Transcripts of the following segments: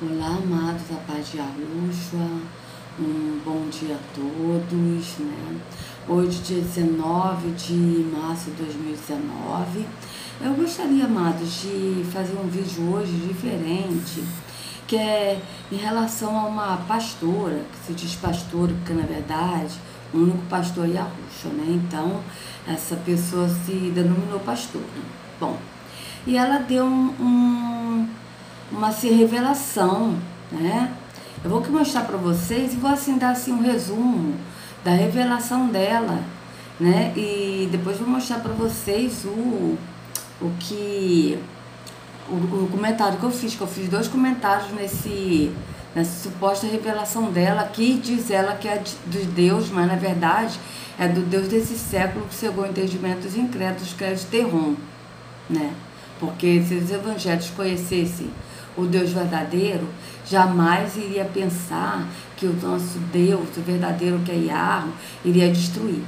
Olá, amados, a paz de Yahushua, um bom dia a todos, né? Hoje, dia 19 de março de 2019, eu gostaria, amados, de fazer um vídeo hoje diferente, que é em relação a uma pastora, que se diz pastora, porque na verdade o único pastor é Yahushua, né? Então, essa pessoa se denominou pastora. Bom, e ela deu uma revelação, né? Eu vou mostrar para vocês e vou assim dar assim um resumo da revelação dela, né? E depois vou mostrar para vocês o comentário que eu fiz 2 comentários nessa suposta revelação dela, que diz ela que é de Deus, mas na verdade é do Deus desse século, que cegou entendimentos incrédulos, que é de Terrom, né? Porque se os evangélicos conhecessem o Deus verdadeiro, jamais iria pensar que o nosso Deus, o verdadeiro, que é Yahweh, iria destruir,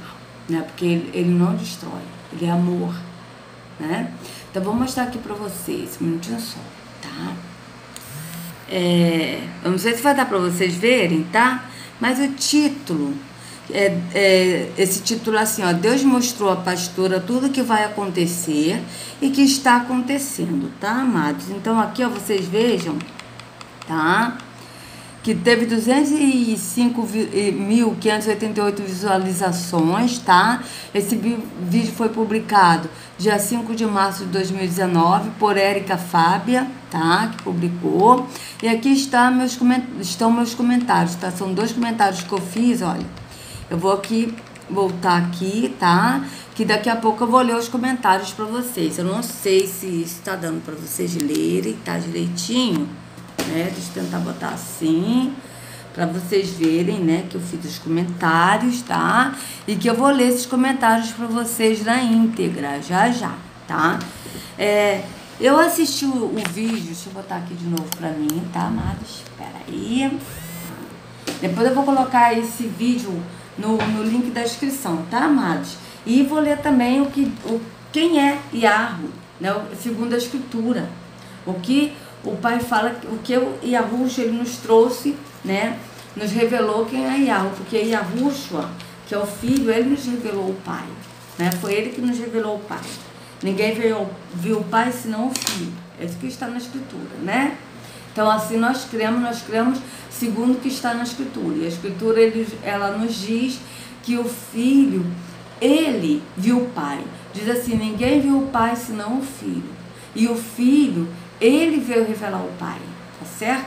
né? Porque ele não destrói, ele é amor, né? Então vou mostrar aqui para vocês, um minutinho só, tá? Eu não sei se vai dar para vocês verem, tá? Mas o título esse título assim, ó: Deus mostrou à pastora tudo que vai acontecer e que está acontecendo, tá, amados? Então aqui, ó, vocês vejam, tá? Que teve 205.588 visualizações, tá? Esse vídeo foi publicado dia 5 de março de 2019 por Érica Fábia, tá? Que publicou. E aqui estão meus comentários, tá? São 2 comentários que eu fiz, olha. Eu vou voltar aqui, tá? Que daqui a pouco eu vou ler os comentários para vocês. Eu não sei se está dando para vocês lerem, tá direitinho, né? Deixa eu tentar botar assim, para vocês verem, né? Que eu fiz os comentários, tá? E que eu vou ler esses comentários para vocês na íntegra, já, tá? Eu assisti o vídeo, deixa eu botar aqui de novo para mim, tá, amados? Espera aí. Depois eu vou colocar esse vídeo no link da descrição, tá, amados? E vou ler também quem é Yahweh, né? Segundo a escritura. O que o pai fala, o que o Yahushua ele nos trouxe, né? Nos revelou quem é Yahweh, porque Yahushua, que é o filho, ele nos revelou o pai, né? Foi ele que nos revelou o pai. Ninguém viu o pai senão o filho. É isso que está na escritura, né? Então, assim, nós cremos segundo o que está na Escritura. E a Escritura, ela nos diz que o Filho, ele viu o Pai. Diz assim: ninguém viu o Pai senão o Filho. E o Filho, ele veio revelar o Pai. Tá certo?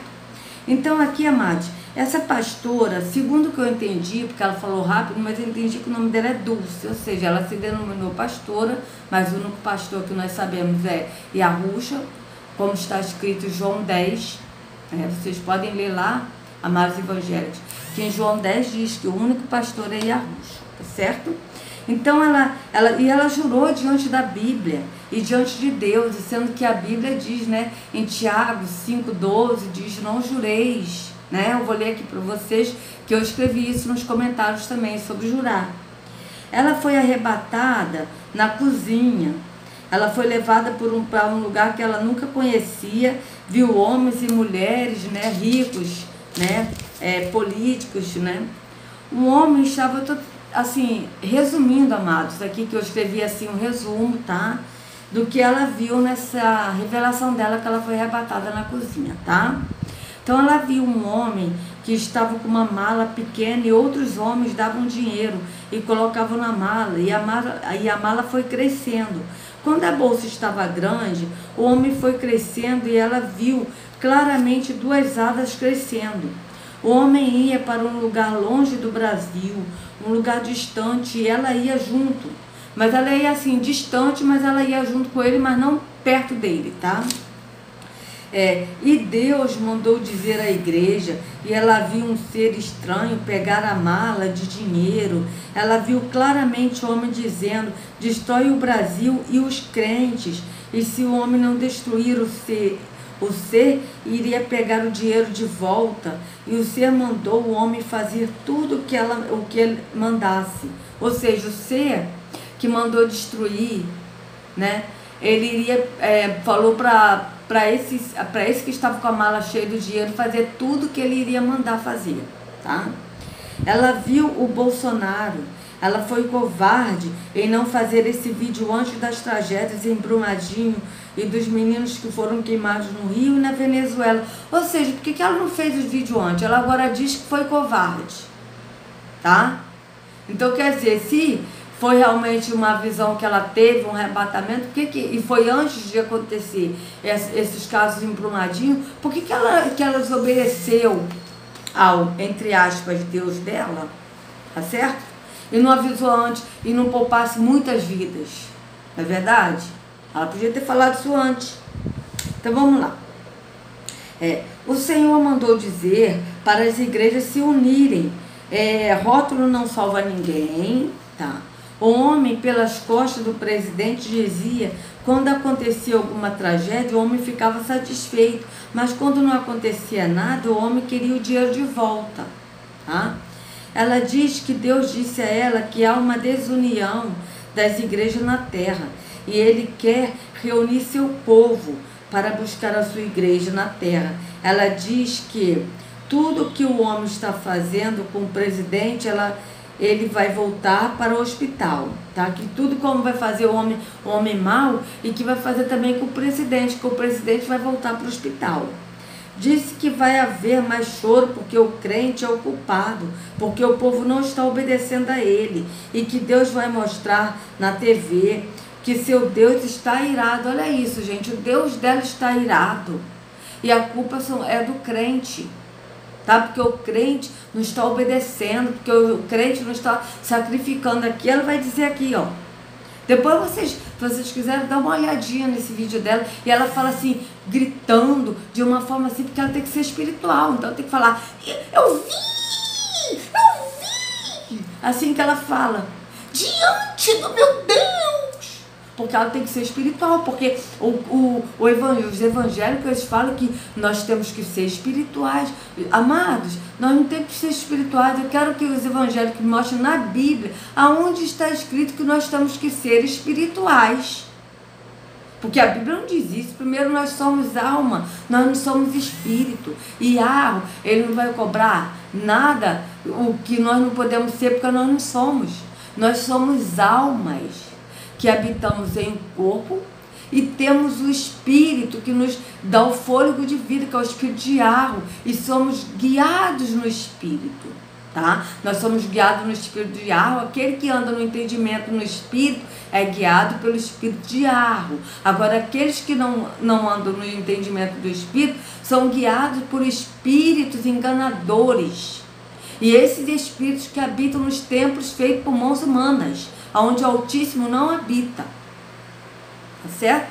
Então, aqui, amados, essa pastora, segundo o que eu entendi, porque ela falou rápido, mas eu entendi que o nome dela é Dulce. Ou seja, ela se denominou pastora, mas o único pastor que nós sabemos é Yahushua, como está escrito em João 10, vocês podem ler lá, amados evangélicos, que em João 10 diz que o único pastor é Yahushua, tá certo? Então ela jurou diante da Bíblia e diante de Deus, sendo que a Bíblia diz, né, em Tiago 5,12, diz: não jureis, né? Eu vou ler aqui para vocês, que eu escrevi isso nos comentários também, sobre jurar. Ela foi arrebatada na cozinha. Ela foi levada para um lugar que ela nunca conhecia, viu homens e mulheres, né, ricos, né, políticos, né. Um homem estava, assim, resumindo, amados, aqui que eu escrevi assim um resumo, tá, do que ela viu nessa revelação dela, que ela foi arrebatada na cozinha, tá. Então ela viu um homem que estava com uma mala pequena e outros homens davam dinheiro e colocavam na mala, e a mala foi crescendo. Quando a bolsa estava grande, o homem foi crescendo e ela viu claramente 2 asas crescendo. O homem ia para um lugar longe do Brasil, um lugar distante, e ela ia junto. Mas ela ia assim, distante, mas ela ia junto com ele, mas não perto dele, tá? E Deus mandou dizer à igreja, e ela viu um ser estranho pegar a mala de dinheiro. Ela viu claramente o homem dizendo: destrói o Brasil e os crentes, e se o homem não destruir o ser iria pegar o dinheiro de volta. E o ser mandou o homem fazer tudo o que ele mandasse. Ou seja, o ser que mandou destruir, né? Ele falou para para esse que estava com a mala cheia do dinheiro fazer tudo que ele iria mandar fazer, tá? Ela viu o Bolsonaro, ela foi covarde em não fazer esse vídeo antes das tragédias em Brumadinho e dos meninos que foram queimados no Rio e na Venezuela. Ou seja, por que ela não fez o vídeo antes? Ela agora diz que foi covarde, tá? Então, quer dizer, se foi realmente uma visão que ela teve, um arrebatamento, e foi antes de acontecer esses casos em Brumadinho, por que ela desobedeceu ao, entre aspas, Deus dela, tá certo? E não avisou antes e não poupasse muitas vidas, não é verdade? Ela podia ter falado isso antes. Então vamos lá. O Senhor mandou dizer para as igrejas se unirem. Rótulo não salva ninguém, tá? O homem pelas costas do presidente dizia, quando acontecia alguma tragédia, o homem ficava satisfeito, mas quando não acontecia nada, o homem queria o dinheiro de volta, tá? Ela diz que Deus disse a ela que há uma desunião das igrejas na terra e Ele quer reunir seu povo para buscar a sua igreja na terra. Ela diz que tudo que o homem está fazendo com o presidente, ele vai voltar para o hospital, tá? Que tudo como vai fazer o homem mau e que vai fazer também com o presidente, que o presidente vai voltar para o hospital. Disse que vai haver mais choro porque o crente é o culpado, porque o povo não está obedecendo a ele e que Deus vai mostrar na TV que seu Deus está irado. Olha isso, gente, o Deus dela está irado e a culpa é do crente, tá? Porque o crente não está obedecendo, porque o crente não está sacrificando aqui. Ela vai dizer aqui, ó. Depois se vocês quiserem dar uma olhadinha nesse vídeo dela, e ela fala assim, gritando de uma forma assim, porque ela tem que ser espiritual, então tem que falar, eu vi, assim que ela fala, diante do meu Deus, porque ela tem que ser espiritual, porque os evangélicos, eles falam que nós temos que ser espirituais. Amados, nós não temos que ser espirituais. Eu quero que os evangélicos mostrem na Bíblia aonde está escrito que nós temos que ser espirituais. Porque a Bíblia não diz isso. Primeiro, nós somos alma, nós não somos espírito. E ele não vai cobrar nada o que nós não podemos ser, porque nós não somos. Nós somos almas que habitamos em um corpo e temos o Espírito que nos dá o fôlego de vida, que é o Espírito de Arro, e somos guiados no Espírito, tá? Nós somos guiados no Espírito de Arro. Aquele que anda no entendimento no Espírito é guiado pelo Espírito de Arro. Agora, aqueles que não andam no entendimento do Espírito são guiados por espíritos enganadores. E esses espíritos que habitam nos templos feitos por mãos humanas, onde o Altíssimo não habita, tá certo?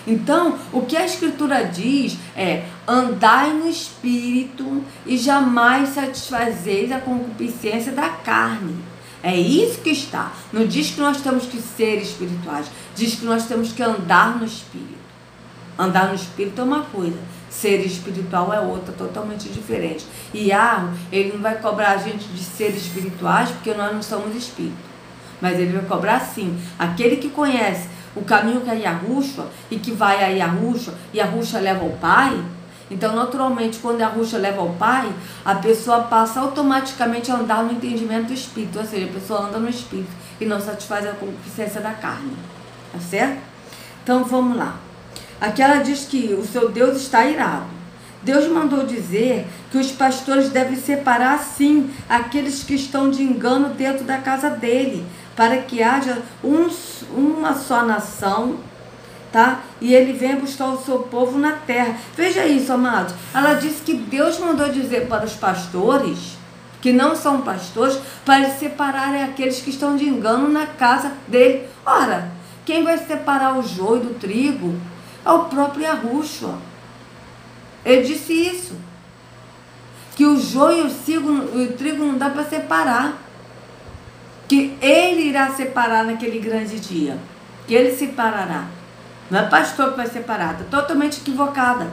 Então, o que a Escritura diz é, andai no Espírito e jamais satisfazeis a concupiscência da carne. É isso que está. Não diz que nós temos que ser espirituais, diz que nós temos que andar no Espírito. Andar no Espírito é uma coisa, ser espiritual é outra, totalmente diferente. E ele não vai cobrar a gente de ser espirituais, porque nós não somos espíritos. Mas ele vai cobrar sim, aquele que conhece o caminho que é Yahushua e que vai a Yahushua e Yahushua leva ao Pai. Então, naturalmente, quando Yahushua leva ao Pai, a pessoa passa automaticamente a andar no entendimento do Espírito, ou seja, a pessoa anda no Espírito e não satisfaz a concupiscência da carne, tá certo? Então, vamos lá. Aqui ela diz que o seu Deus está irado. Deus mandou dizer que os pastores devem separar, sim, aqueles que estão de engano dentro da casa dele, para que haja uma só nação, tá? E ele venha buscar o seu povo na terra. Veja isso, amados. Ela disse que Deus mandou dizer para os pastores, que não são pastores, para eles separarem aqueles que estão de engano na casa dele. Ora, quem vai separar o joio do trigo é o próprio Yahushua. Ele disse isso, que o joio e o trigo não dá para separar, que ele irá separar naquele grande dia, que ele separará. Não é pastor que vai separar, está totalmente equivocada.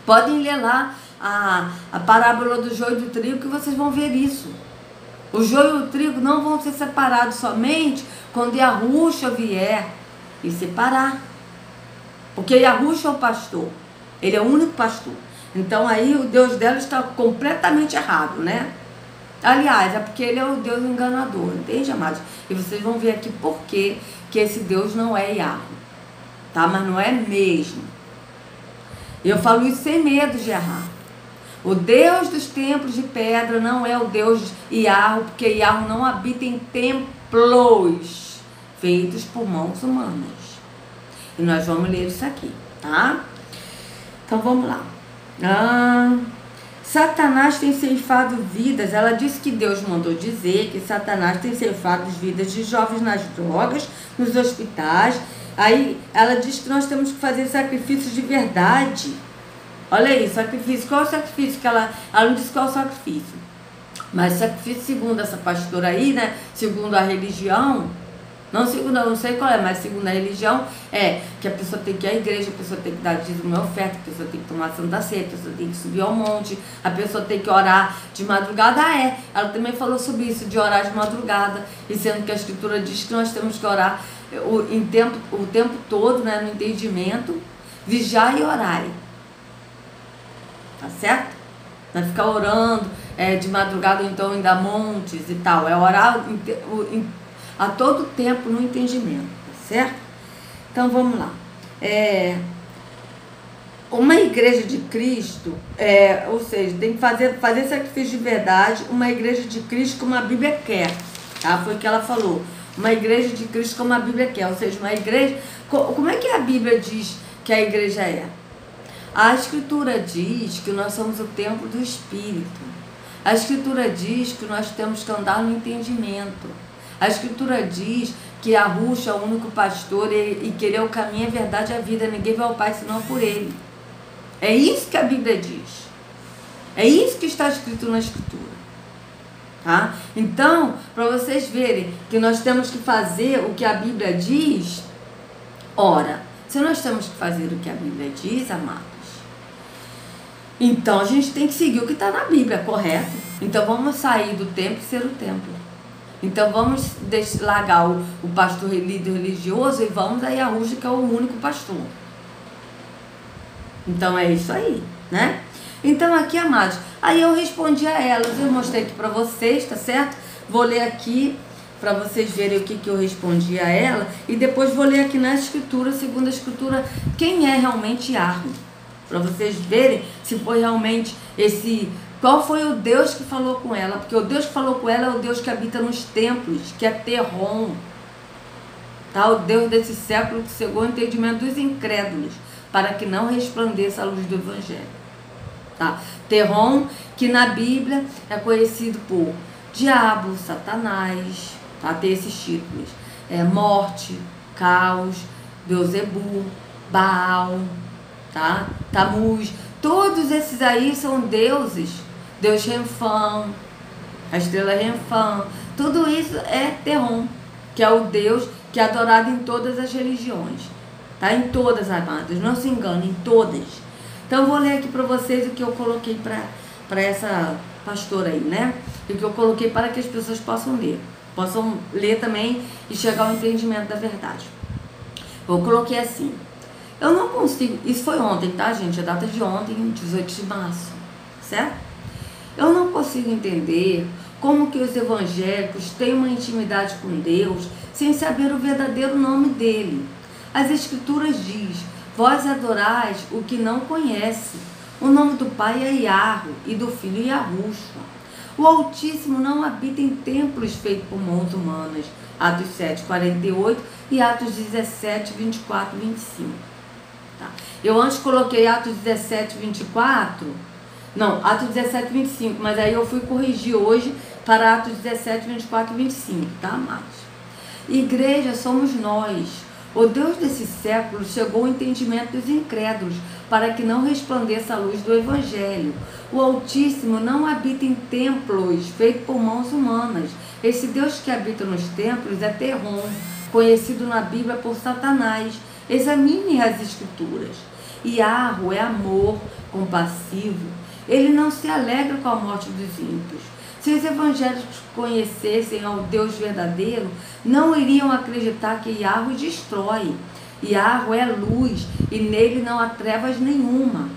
Podem ler lá a parábola do joio e do trigo, que vocês vão ver isso. O joio e o trigo não vão ser separados somente quando Yahushua vier e separar. Porque Yahushua é o pastor. Ele é o único pastor. Então aí o Deus dela está completamente errado, né? Aliás, é porque ele é o Deus enganador, entende, amados? E vocês vão ver aqui por que esse Deus não é Yahweh, tá? Mas não é mesmo. Eu falo isso sem medo de errar. O Deus dos templos de pedra não é o Deus Yahweh, porque Yahweh não habita em templos feitos por mãos humanas. E nós vamos ler isso aqui, tá? Então vamos lá. Satanás tem ceifado vidas. Ela disse que Deus mandou dizer que Satanás tem ceifado as vidas de jovens nas drogas, nos hospitais. Aí ela diz que nós temos que fazer sacrifícios de verdade. Olha aí, sacrifício. Qual é o sacrifício que ela não disse qual é o sacrifício? Mas sacrifício, segundo essa pastora aí, né? Segundo a religião, não sei qual é, mas segundo a religião, é que a pessoa tem que ir à igreja, a pessoa tem que dar dízimo e oferta, a pessoa tem que tomar santa ceia, a pessoa tem que subir ao monte, a pessoa tem que orar de madrugada. Ela também falou sobre isso, de orar de madrugada, e sendo que a escritura diz que nós temos que orar o tempo todo, né, no entendimento, vigiar e orar. Tá certo? Não é ficar orando de madrugada ou então indo a montes e tal, é orar a todo tempo no entendimento, tá certo? Então vamos lá. Uma igreja de Cristo, ou seja, tem que fazer sacrifício de verdade, uma igreja de Cristo como a Bíblia quer, tá? Foi o que ela falou. Uma igreja de Cristo como a Bíblia quer, ou seja, uma igreja. Como é que a Bíblia diz que a igreja é? A Escritura diz que nós somos o templo do Espírito. A Escritura diz que nós temos que andar no entendimento. A Escritura diz que Yahushua é o único pastor e que ele é o caminho, a verdade e a vida. Ninguém vai ao Pai senão por ele. É isso que a Bíblia diz. É isso que está escrito na Escritura. Tá? Então, para vocês verem que nós temos que fazer o que a Bíblia diz, ora, se nós temos que fazer o que a Bíblia diz, amados, então a gente tem que seguir o que está na Bíblia, correto? Então vamos sair do templo e ser o templo. Então vamos largar o pastor líder religioso e vamos a Yahushua, que é o único pastor. Então é isso aí, né? Então aqui, amados, aí eu respondi a elas, eu mostrei aqui para vocês, tá certo? Vou ler aqui para vocês verem o que eu respondi a ela e depois vou ler aqui na Escritura, segundo a Escritura, quem é realmente Yahweh, para vocês verem se foi realmente qual foi o Deus que falou com ela, porque o Deus que falou com ela é o Deus que habita nos templos, que é Terron, tá? O Deus desse século que cegou o entendimento dos incrédulos, para que não resplandeça a luz do Evangelho. Tá? Terron, que na Bíblia é conhecido por diabo, Satanás, tá? Tem esses títulos, morte, caos, Beuzebu, Baal, tá? Tamuz, todos esses aí são deuses. Deus Renfã, a estrela Renfã, tudo isso é Terron, que é o Deus que é adorado em todas as religiões, tá? Em todas, amadas, não se enganem, em todas. Então eu vou ler aqui para vocês o que eu coloquei para essa pastora aí, né? E o que eu coloquei para que as pessoas possam ler também e chegar ao entendimento da verdade. Eu coloquei assim: eu não consigo, isso foi ontem, tá, gente? A data de ontem, 18 de março, certo? Eu não consigo entender como que os evangélicos têm uma intimidade com Deus sem saber o verdadeiro nome dele. As Escrituras diz: vós adorais o que não conhece. O nome do Pai é Yahweh e do Filho Yahushua. O Altíssimo não habita em templos feitos por mãos humanas. Atos 7, 48 e Atos 17, 24 e 25. Tá? Eu antes coloquei Atos 17, 24. Não, Atos 17, 25. Mas aí eu fui corrigir hoje para Atos 17, 24 e 25. Tá, amados? Igreja somos nós. O Deus desse século chegou ao entendimento dos incrédulos, para que não resplandeça a luz do Evangelho. O Altíssimo não habita em templos feitos por mãos humanas. Esse Deus que habita nos templos é Terron, conhecido na Bíblia por Satanás. Examine as Escrituras. Yahweh é amor, compassivo. Ele não se alegra com a morte dos ímpios. Se os evangélicos conhecessem ao Deus verdadeiro, não iriam acreditar que Yahweh destrói. Yahweh é luz e nele não há trevas nenhuma.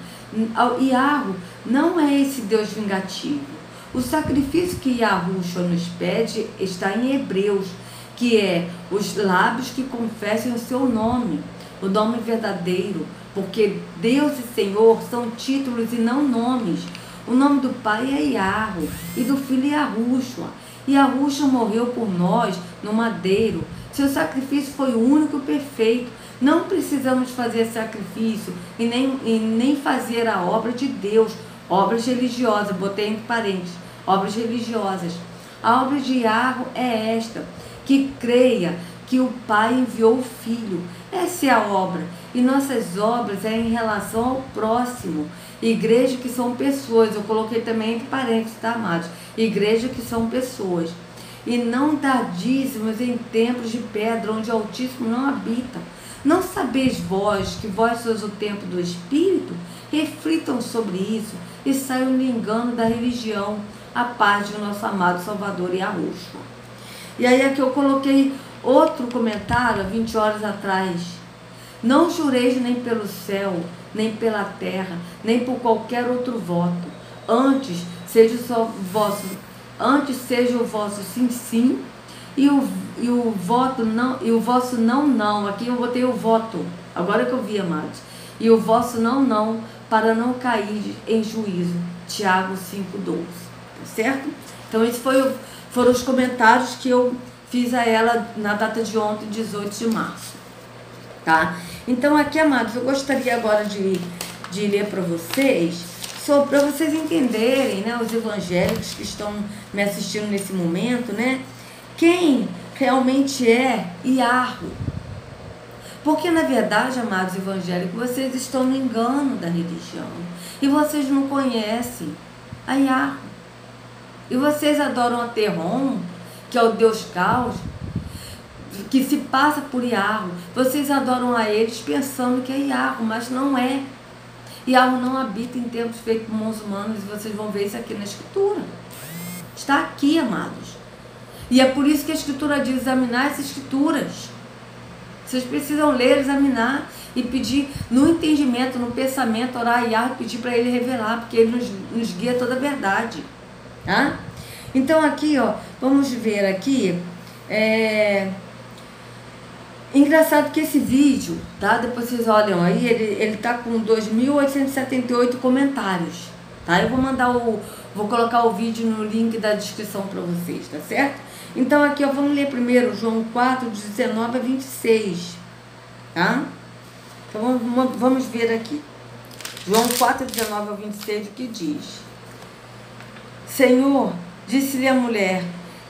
Yahweh não é esse Deus vingativo. O sacrifício que Yahushua nos pede está em Hebreus, que é os lábios que confessem o seu nome, o nome verdadeiro, porque Deus e Senhor são títulos e não nomes. O nome do Pai é Yahweh e do Filho é Yahushua. Yahushua morreu por nós no madeiro. Seu sacrifício foi o único e perfeito. Não precisamos fazer sacrifício e nem fazer a obra de Deus, obras religiosas, botei entre parênteses, obras religiosas. A obra de Yahweh é esta, que creia que o Pai enviou o Filho. Essa é a obra. E nossas obras é em relação ao próximo. Igreja que são pessoas, eu coloquei também entre parênteses, tá, amados? Igreja que são pessoas. E não dar dízimos em templos de pedra, onde o Altíssimo não habita. Não sabeis vós que vós sois o templo do Espírito? Reflitam sobre isso e saiam do engano da religião, a paz do nosso amado Salvador Yahushua. E aí aqui eu coloquei outro comentário, há 20 horas atrás. Não jureis nem pelo céu, nem pela terra, nem por qualquer outro voto. Antes seja o vosso sim, sim, e o voto não, e o vosso não, não. Aqui eu botei o voto, agora que eu vi, amados. E o vosso não, não, para não cair em juízo. Tiago 5,12. Tá certo? Então esses foram os comentários que eu fiz a ela na data de ontem, 18 de março. Tá? Então aqui, amados, eu gostaria agora de ler para vocês, para vocês entenderem, né, os evangélicos que estão me assistindo nesse momento, né, quem realmente é Yahweh. Porque na verdade, amados evangélicos, vocês estão no engano da religião e vocês não conhecem a Yahweh. E vocês adoram a Terron, que é o Deus caos, que se passa por Yahweh. Vocês adoram a eles pensando que é Yahweh, mas não é. Yahweh não habita em templos feitos por mãos humanas, e vocês vão ver isso aqui na Escritura. Está aqui, amados. E é por isso que a Escritura diz: examinar as Escrituras. Vocês precisam ler, examinar e pedir no entendimento, no pensamento, orar a Yahweh, pedir para Ele revelar, porque Ele nos guia toda a verdade. Tá? Então aqui, ó, vamos ver aqui. Engraçado que esse vídeo, tá? Depois vocês olham aí, ele tá com 2.878 comentários, tá? Eu vou colocar o vídeo no link da descrição para vocês, tá certo? Então aqui, ó, vamos ler primeiro João 4, 19 a 26, tá? Então vamos ver aqui. João 4, 19 a 26, o que diz? Senhor, disse-lhe a mulher,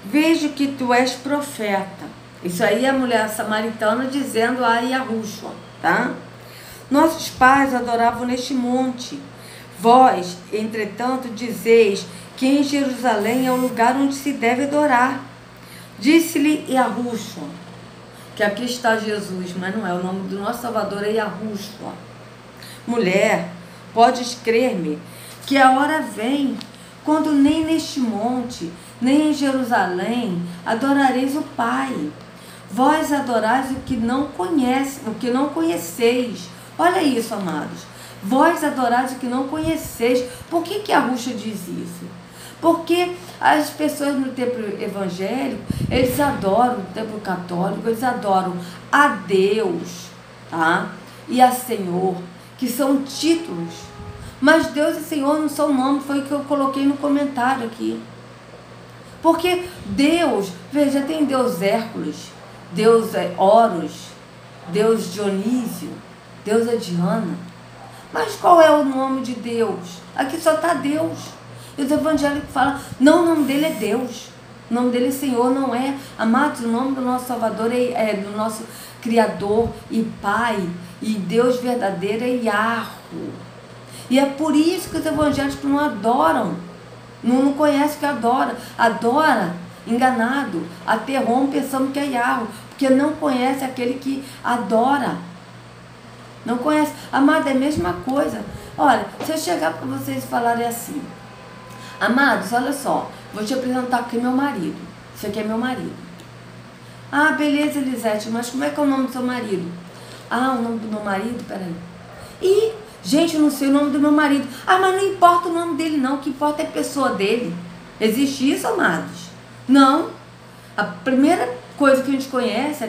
vejo que tu és profeta. Isso aí é a mulher samaritana dizendo a Yahushua, tá? Nossos pais adoravam neste monte. Vós, entretanto, dizeis que em Jerusalém é o lugar onde se deve adorar. Disse-lhe Yahushua, que aqui está Jesus, mas não é, o nome do nosso Salvador é Yahushua. Mulher, podes crer-me que a hora vem quando nem neste monte, nem em Jerusalém adorareis o Pai. Vós adorais o que não conheceis. Olha isso, amados. Vós adorais o que não conheceis. Por que a Yahushua diz isso? Porque as pessoas no templo evangélico, eles adoram, no templo católico, eles adoram a Deus, tá? E a Senhor, que são títulos. Mas Deus e Senhor não são nomes, foi o que eu coloquei no comentário aqui. Porque Deus, veja, tem Deus Hércules, Deus é Horus, Deus Dionísio, Deus é Diana. Mas qual é o nome de Deus? Aqui só está Deus. E os evangélicos falam, não, o nome dele é Deus. O nome dele é Senhor, não é. Amados, o nome do nosso Salvador é do nosso Criador e Pai. E Deus verdadeiro é Yahweh. E é por isso que os evangélicos não adoram. Não conhece que adora. Adora enganado. A Terron pensando que é Yahweh. Porque não conhece aquele que adora. Não conhece. Amado, é a mesma coisa. Olha, se eu chegar para vocês e falarem assim, amados, olha só, vou te apresentar aqui meu marido. Esse aqui é meu marido. Ah, beleza, Elisete, mas como é que é o nome do seu marido? Ah, o nome do meu marido? Peraí. Ih, gente, eu não sei o nome do meu marido. Ah, mas não importa o nome dele não, o que importa é a pessoa dele. Existe isso, amados? Não. A primeira coisa que a gente conhece,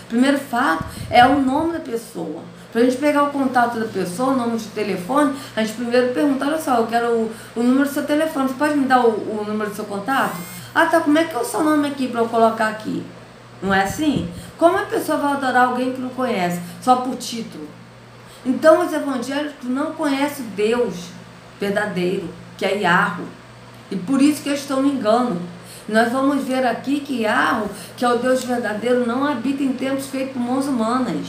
primeiro fato, é o nome da pessoa. Para a gente pegar o contato da pessoa, o nome de telefone, a gente primeiro pergunta, olha só, eu quero o número do seu telefone, você pode me dar o número do seu contato? Ah, tá, como é que é o seu nome aqui para eu colocar aqui? Não é assim? Como a pessoa vai adorar alguém que não conhece, só por título? Então os evangélicos não conhecem Deus verdadeiro, que é Yahweh. E por isso que eles estão no engano. Nós vamos ver aqui que Yahweh, que é o Deus verdadeiro, não habita em templos feitos por mãos humanas.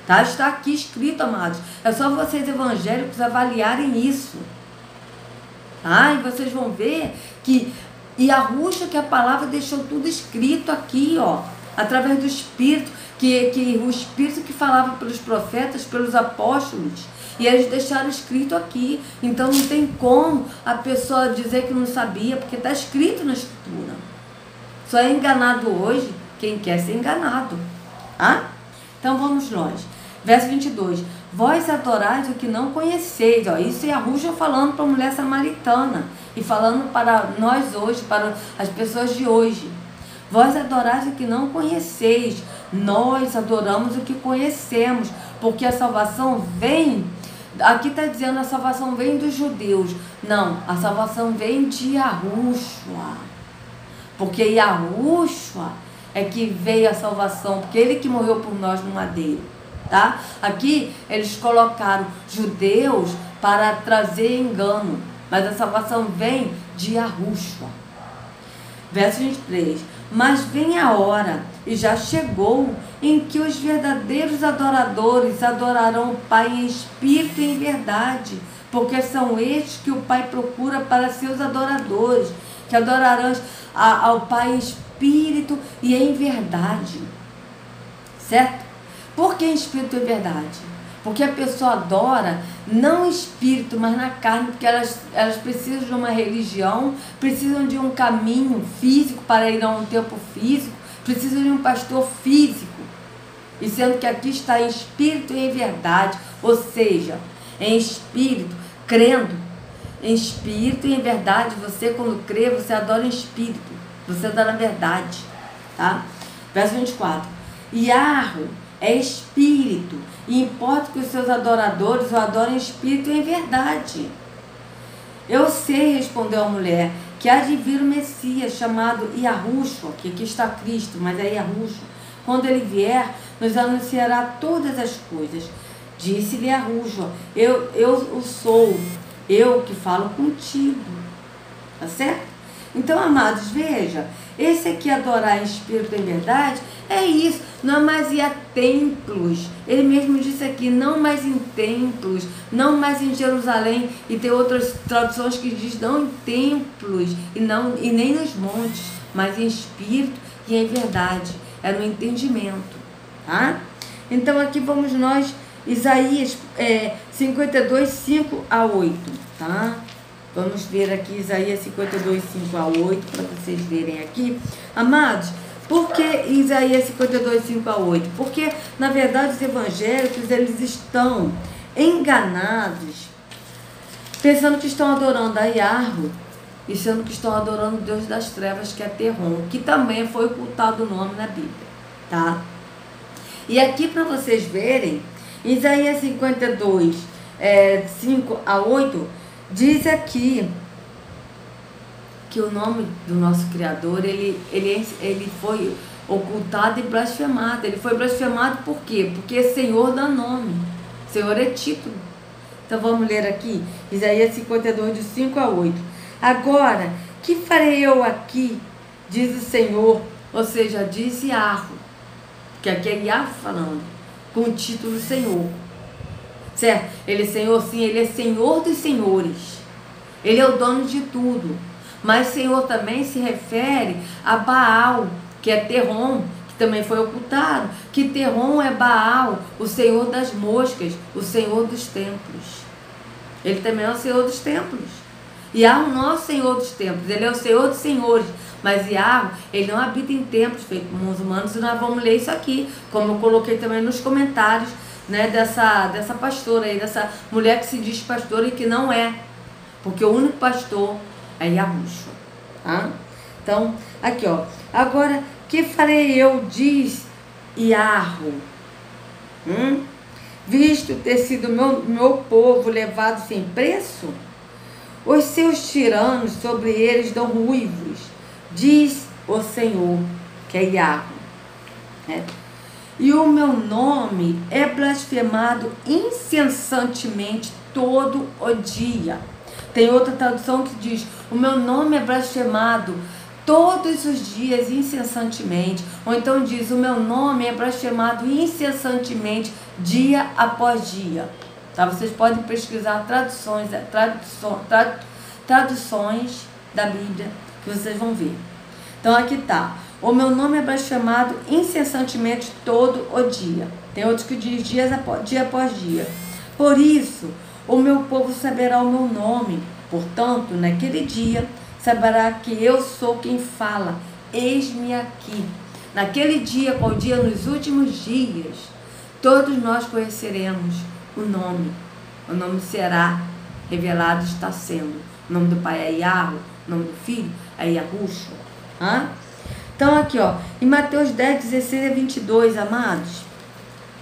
Tá? Está aqui escrito, amados. É só vocês evangélicos avaliarem isso. Tá? E vocês vão ver que Yahushua, que a palavra deixou tudo escrito aqui, ó, através do Espírito, que o Espírito que falava pelos profetas, pelos apóstolos, e eles deixaram escrito aqui. Então não tem como a pessoa dizer que não sabia, porque está escrito na Escritura. Só é enganado hoje quem quer ser enganado. Tá? Então vamos nós. Verso 22. Vós adorais o que não conheceis. Ó, isso é Yahushua falando para a mulher samaritana. E falando para nós hoje, para as pessoas de hoje. Vós adorais o que não conheceis. Nós adoramos o que conhecemos. Porque a salvação vem... Aqui está dizendo a salvação vem dos judeus. Não, a salvação vem de Yahushua. Porque Yahushua é que veio a salvação. Porque ele que morreu por nós no madeiro. Tá? Aqui eles colocaram judeus para trazer engano. Mas a salvação vem de Yahushua. Verso 23. Mas vem a hora, e já chegou, em que os verdadeiros adoradores adorarão o Pai em espírito e em verdade, porque são estes que o Pai procura para seus adoradores, que adorarão ao Pai em espírito e em verdade. Certo? Por que em espírito e em verdade? Porque a pessoa adora não espírito, mas na carne, porque elas precisam de uma religião, precisam de um caminho físico para ir a um templo físico, precisam de um pastor físico. E sendo que aqui está em espírito e em verdade, ou seja, em espírito, crendo, em espírito e em verdade. Você quando crê, você adora em espírito, você adora na verdade. Tá? Verso 24. Yahweh é espírito, e importa que os seus adoradores o adorem em espírito e em verdade. Eu sei, respondeu a mulher, que há de vir o Messias, chamado Yahushua, que aqui está Cristo, mas é Yahushua. Quando ele vier, nos anunciará todas as coisas. Disse-lhe Yahushua, eu sou, eu que falo contigo. Tá certo? Então, amados, veja, esse aqui adorar em espírito e em verdade, é isso, não é mais ir a templos. Ele mesmo disse aqui, não mais em templos, não mais em Jerusalém, e tem outras traduções que diz não em templos e nem nos montes, mas em espírito e em verdade. É no entendimento, tá? Então aqui vamos nós, Isaías 52, 5 a 8, tá? Vamos ver aqui Isaías 52, 5 a 8, para vocês verem aqui. Amados, por que Isaías 52, 5 a 8? Porque, na verdade, os evangélicos, eles estão enganados, pensando que estão adorando a Yahweh, e sendo que estão adorando o Deus das trevas, que é Terron, que também foi ocultado o nome na Bíblia, tá? E aqui, para vocês verem, Isaías 52, 5 a 8, diz aqui que o nome do nosso Criador, ele foi ocultado e blasfemado. Ele foi blasfemado por quê? Porque Senhor dá nome. Senhor é título. Então vamos ler aqui, Isaías 52, de 5 a 8. Agora, que farei eu aqui, diz o Senhor, ou seja, diz Yahweh, que aqui é Yahweh falando, com o título Senhor. Certo? Ele é Senhor, sim, ele é Senhor dos senhores. Ele é o dono de tudo. Mas Senhor também se refere a Baal, que é Terron, que também foi ocultado. Que Terron é Baal, o Senhor das moscas, o Senhor dos templos. Ele também é o Senhor dos templos. Yahweh não é o Senhor dos templos, ele é o Senhor dos senhores. Mas Yahweh, ele não habita em templos feitos por mãos humanas, e nós vamos ler isso aqui, como eu coloquei também nos comentários, né, dessa pastora aí, dessa mulher que se diz pastora e que não é. Porque o único pastor é Yahushua. Tá? Então, aqui ó. Agora, que farei eu, diz Yahweh, visto ter sido meu povo levado sem preço? Os seus tiranos sobre eles dão ruivos, diz o Senhor, que é Yahweh. Né? E o meu nome é blasfemado incessantemente todo o dia. Tem outra tradução que diz, o meu nome é blasfemado todos os dias incessantemente. Ou então diz, o meu nome é blasfemado incessantemente dia após dia. Tá? Vocês podem pesquisar traduções da Bíblia que vocês vão ver. Então aqui tá. O meu nome é blasfemado incessantemente todo o dia. Tem outros que diz dia após dia. Por isso, o meu povo saberá o meu nome. Portanto, naquele dia, saberá que eu sou quem fala. Eis-me aqui. Naquele dia, qual dia? Nos últimos dias, todos nós conheceremos o nome. O nome será revelado, está sendo. O nome do Pai é Yahweh, o nome do Filho é Yahushua. Então aqui ó, em Mateus 10, 16 a 22, amados,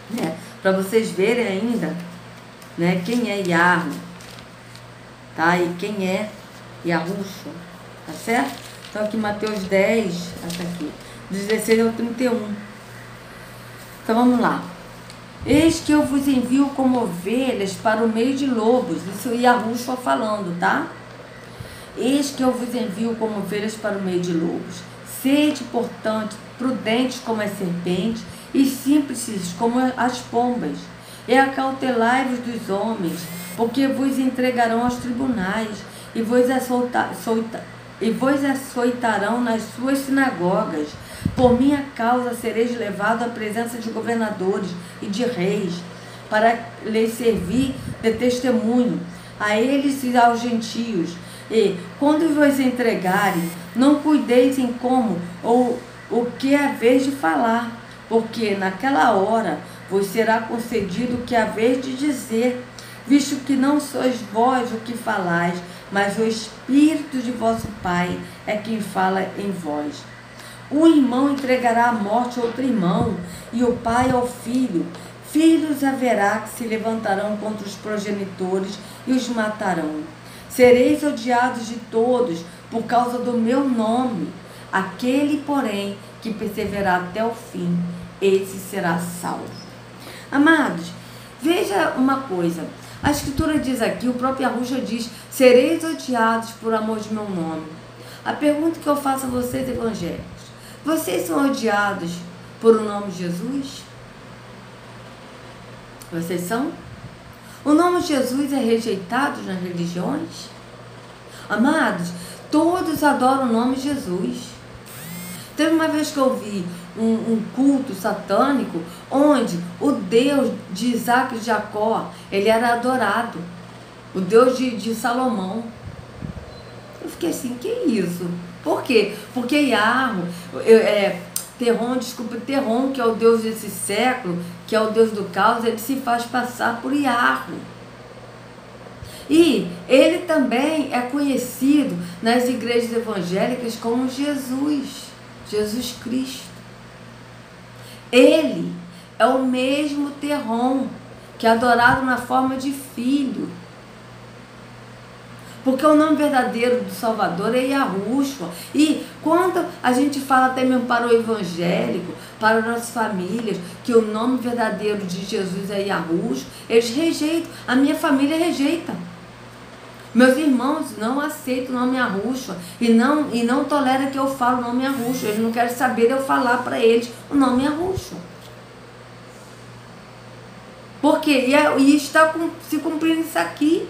né, para vocês verem ainda, né, quem é Yahweh, tá, e quem é Yahushua, tá certo? Então aqui Mateus 10, essa aqui, 16 ao 31. Então vamos lá. Eis que eu vos envio como ovelhas para o meio de lobos. Isso é Yahushua falando, tá? Eis que eu vos envio como ovelhas para o meio de lobos. Sede, portanto, prudentes como as serpentes e simples como as pombas. E acautelai-vos dos homens, porque vos entregarão aos tribunais e vos açoitarão nas suas sinagogas. Por minha causa sereis levados à presença de governadores e de reis, para lhes servir de testemunho a eles e aos gentios. E, quando vos entregarem, não cuideis em como ou o que haveis de falar, porque naquela hora vos será concedido o que haveis de dizer, visto que não sois vós o que falais, mas o Espírito de vosso Pai é quem fala em vós. Um irmão entregará à morte outro irmão, e o pai ao filho. Filhos haverá que se levantarão contra os progenitores e os matarão. Sereis odiados de todos por causa do meu nome. Aquele, porém, que perseverar até o fim, esse será salvo. Amados, veja uma coisa. A Escritura diz aqui, o próprio Yahushua diz, sereis odiados por amor de meu nome. A pergunta que eu faço a vocês, evangélicos, vocês são odiados por o nome de Jesus? Vocês são? O nome de Jesus é rejeitado nas religiões? Amados, todos adoram o nome de Jesus. Teve uma vez que eu vi um culto satânico, onde o Deus de Isaac e Jacó, ele era adorado. O Deus de Salomão. Eu fiquei assim, que isso? Por quê? Porque Terron, que é o Deus desse século, que é o Deus do caos, ele se faz passar por Yahweh. E ele também é conhecido nas igrejas evangélicas como Jesus Cristo. Ele é o mesmo Terron, que é adorado na forma de filho. Porque o nome verdadeiro do Salvador é Yahushua. E quando a gente fala até mesmo para o evangélico, para nossas famílias, que o nome verdadeiro de Jesus é Yahushua, eles rejeitam. A minha família rejeita. Meus irmãos não aceitam o nome Yahushua e não toleram que eu fale o nome Yahushua. Eles não querem saber de eu falar para eles o nome Yahushua. Por quê? E está se cumprindo isso aqui.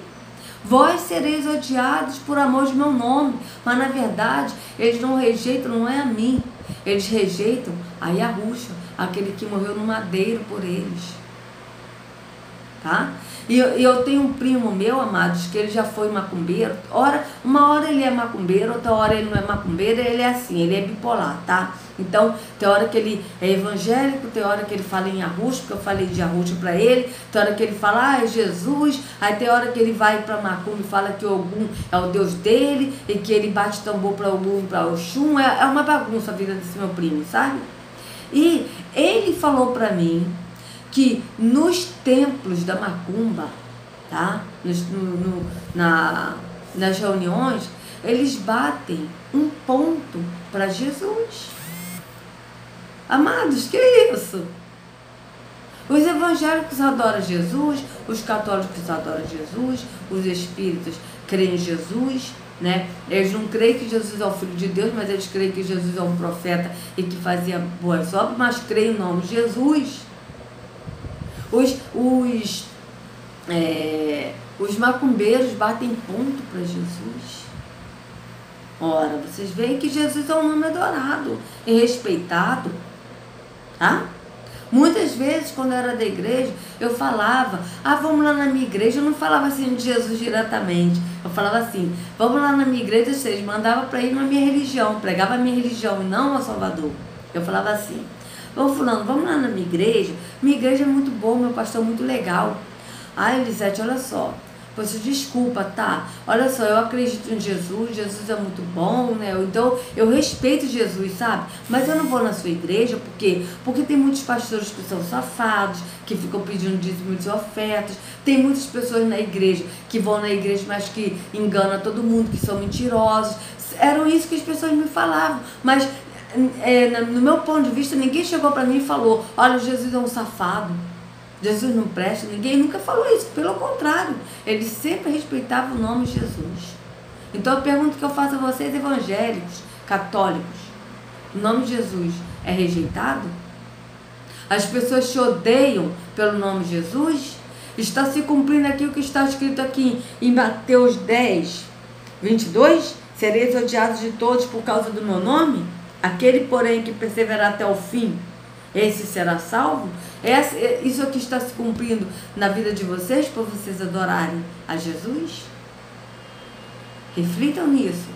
Vós sereis odiados por amor de meu nome. Mas na verdade, eles não rejeitam, não é a mim. Eles rejeitam a Yahushua, aquele que morreu no madeiro por eles. tá? E eu tenho um primo meu, amados, que ele já foi macumbeiro. Uma hora ele é macumbeiro, outra hora ele não é macumbeiro, ele é assim, ele é bipolar, tá? Então, tem hora que ele é evangélico, tem hora que ele fala em Arruxo, porque eu falei de Arruxo para ele, tem hora que ele fala, é Jesus, aí tem hora que ele vai para Macumba e fala que Ogum é o Deus dele, e que ele bate tambor para Ogum e para Oxum, é uma bagunça a vida desse meu primo, sabe? E ele falou para mim que nos templos da Macumba, tá? Nas reuniões, eles batem um ponto para Jesus. Amados, que isso? Os evangélicos adoram Jesus, os católicos adoram Jesus, os espíritas creem em Jesus, né? Eles não creem que Jesus é o Filho de Deus, mas eles creem que Jesus é um profeta e que fazia boas obras, mas creem no nome de Jesus. Os macumbeiros batem ponto para Jesus. Ora, vocês veem que Jesus é um nome adorado e respeitado, tá? Muitas vezes, quando eu era da igreja, eu falava, vamos lá na minha igreja. Eu não falava assim de Jesus diretamente. Eu falava assim, vamos lá na minha igreja, vocês mandavam para ir na minha religião, pregava a minha religião e não ao Salvador. Eu falava assim, fulano, vamos lá na minha igreja é muito boa, meu pastor é muito legal. Elisete, olha só, você desculpa, tá? Olha só, eu acredito em Jesus, Jesus é muito bom, né? Então, eu respeito Jesus, sabe? Mas eu não vou na sua igreja, por quê? Porque tem muitos pastores que são safados, que ficam pedindo dízimos e ofertas. Tem muitas pessoas na igreja que vão na igreja, mas que enganam todo mundo, que são mentirosos. Eram isso que as pessoas me falavam, mas no meu ponto de vista, ninguém chegou para mim e falou, olha, Jesus é um safado, Jesus não presta. Ninguém nunca falou isso, pelo contrário, eles sempre respeitavam o nome de Jesus. Então a pergunta que eu faço a vocês, evangélicos, católicos, o nome de Jesus é rejeitado? As pessoas te odeiam pelo nome de Jesus? Está se cumprindo aqui o que está escrito aqui em Mateus 10, 22? Sereis odiados de todos por causa do meu nome? Aquele, porém, que perseverar até o fim, esse será salvo? Isso aqui está se cumprindo na vida de vocês, para vocês adorarem a Jesus? Reflitam nisso.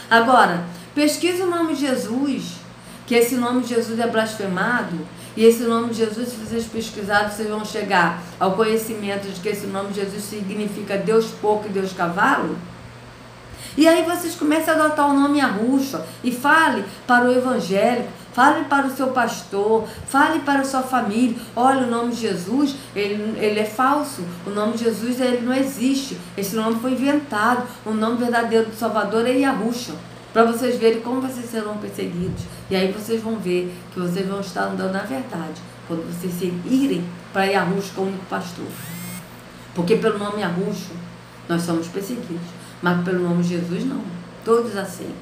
Agora, pesquisa o nome de Jesus, que esse nome de Jesus é blasfemado, e esse nome de Jesus, se vocês pesquisarem, vocês vão chegar ao conhecimento de que esse nome de Jesus significa Deus porco e Deus cavalo. E aí vocês começam a adotar o nome Arruxo e fale para o evangélico, fale para o seu pastor, fale para a sua família, olha, o nome de Jesus, ele é falso, o nome de Jesus ele não existe, esse nome foi inventado, o nome verdadeiro do Salvador é Yahushua, para vocês verem como vocês serão perseguidos. E aí vocês vão ver que vocês vão estar andando na verdade, quando vocês se irem para Yahushua como único pastor. Porque pelo nome Yahushua nós somos perseguidos, mas pelo nome de Jesus não, todos aceitam.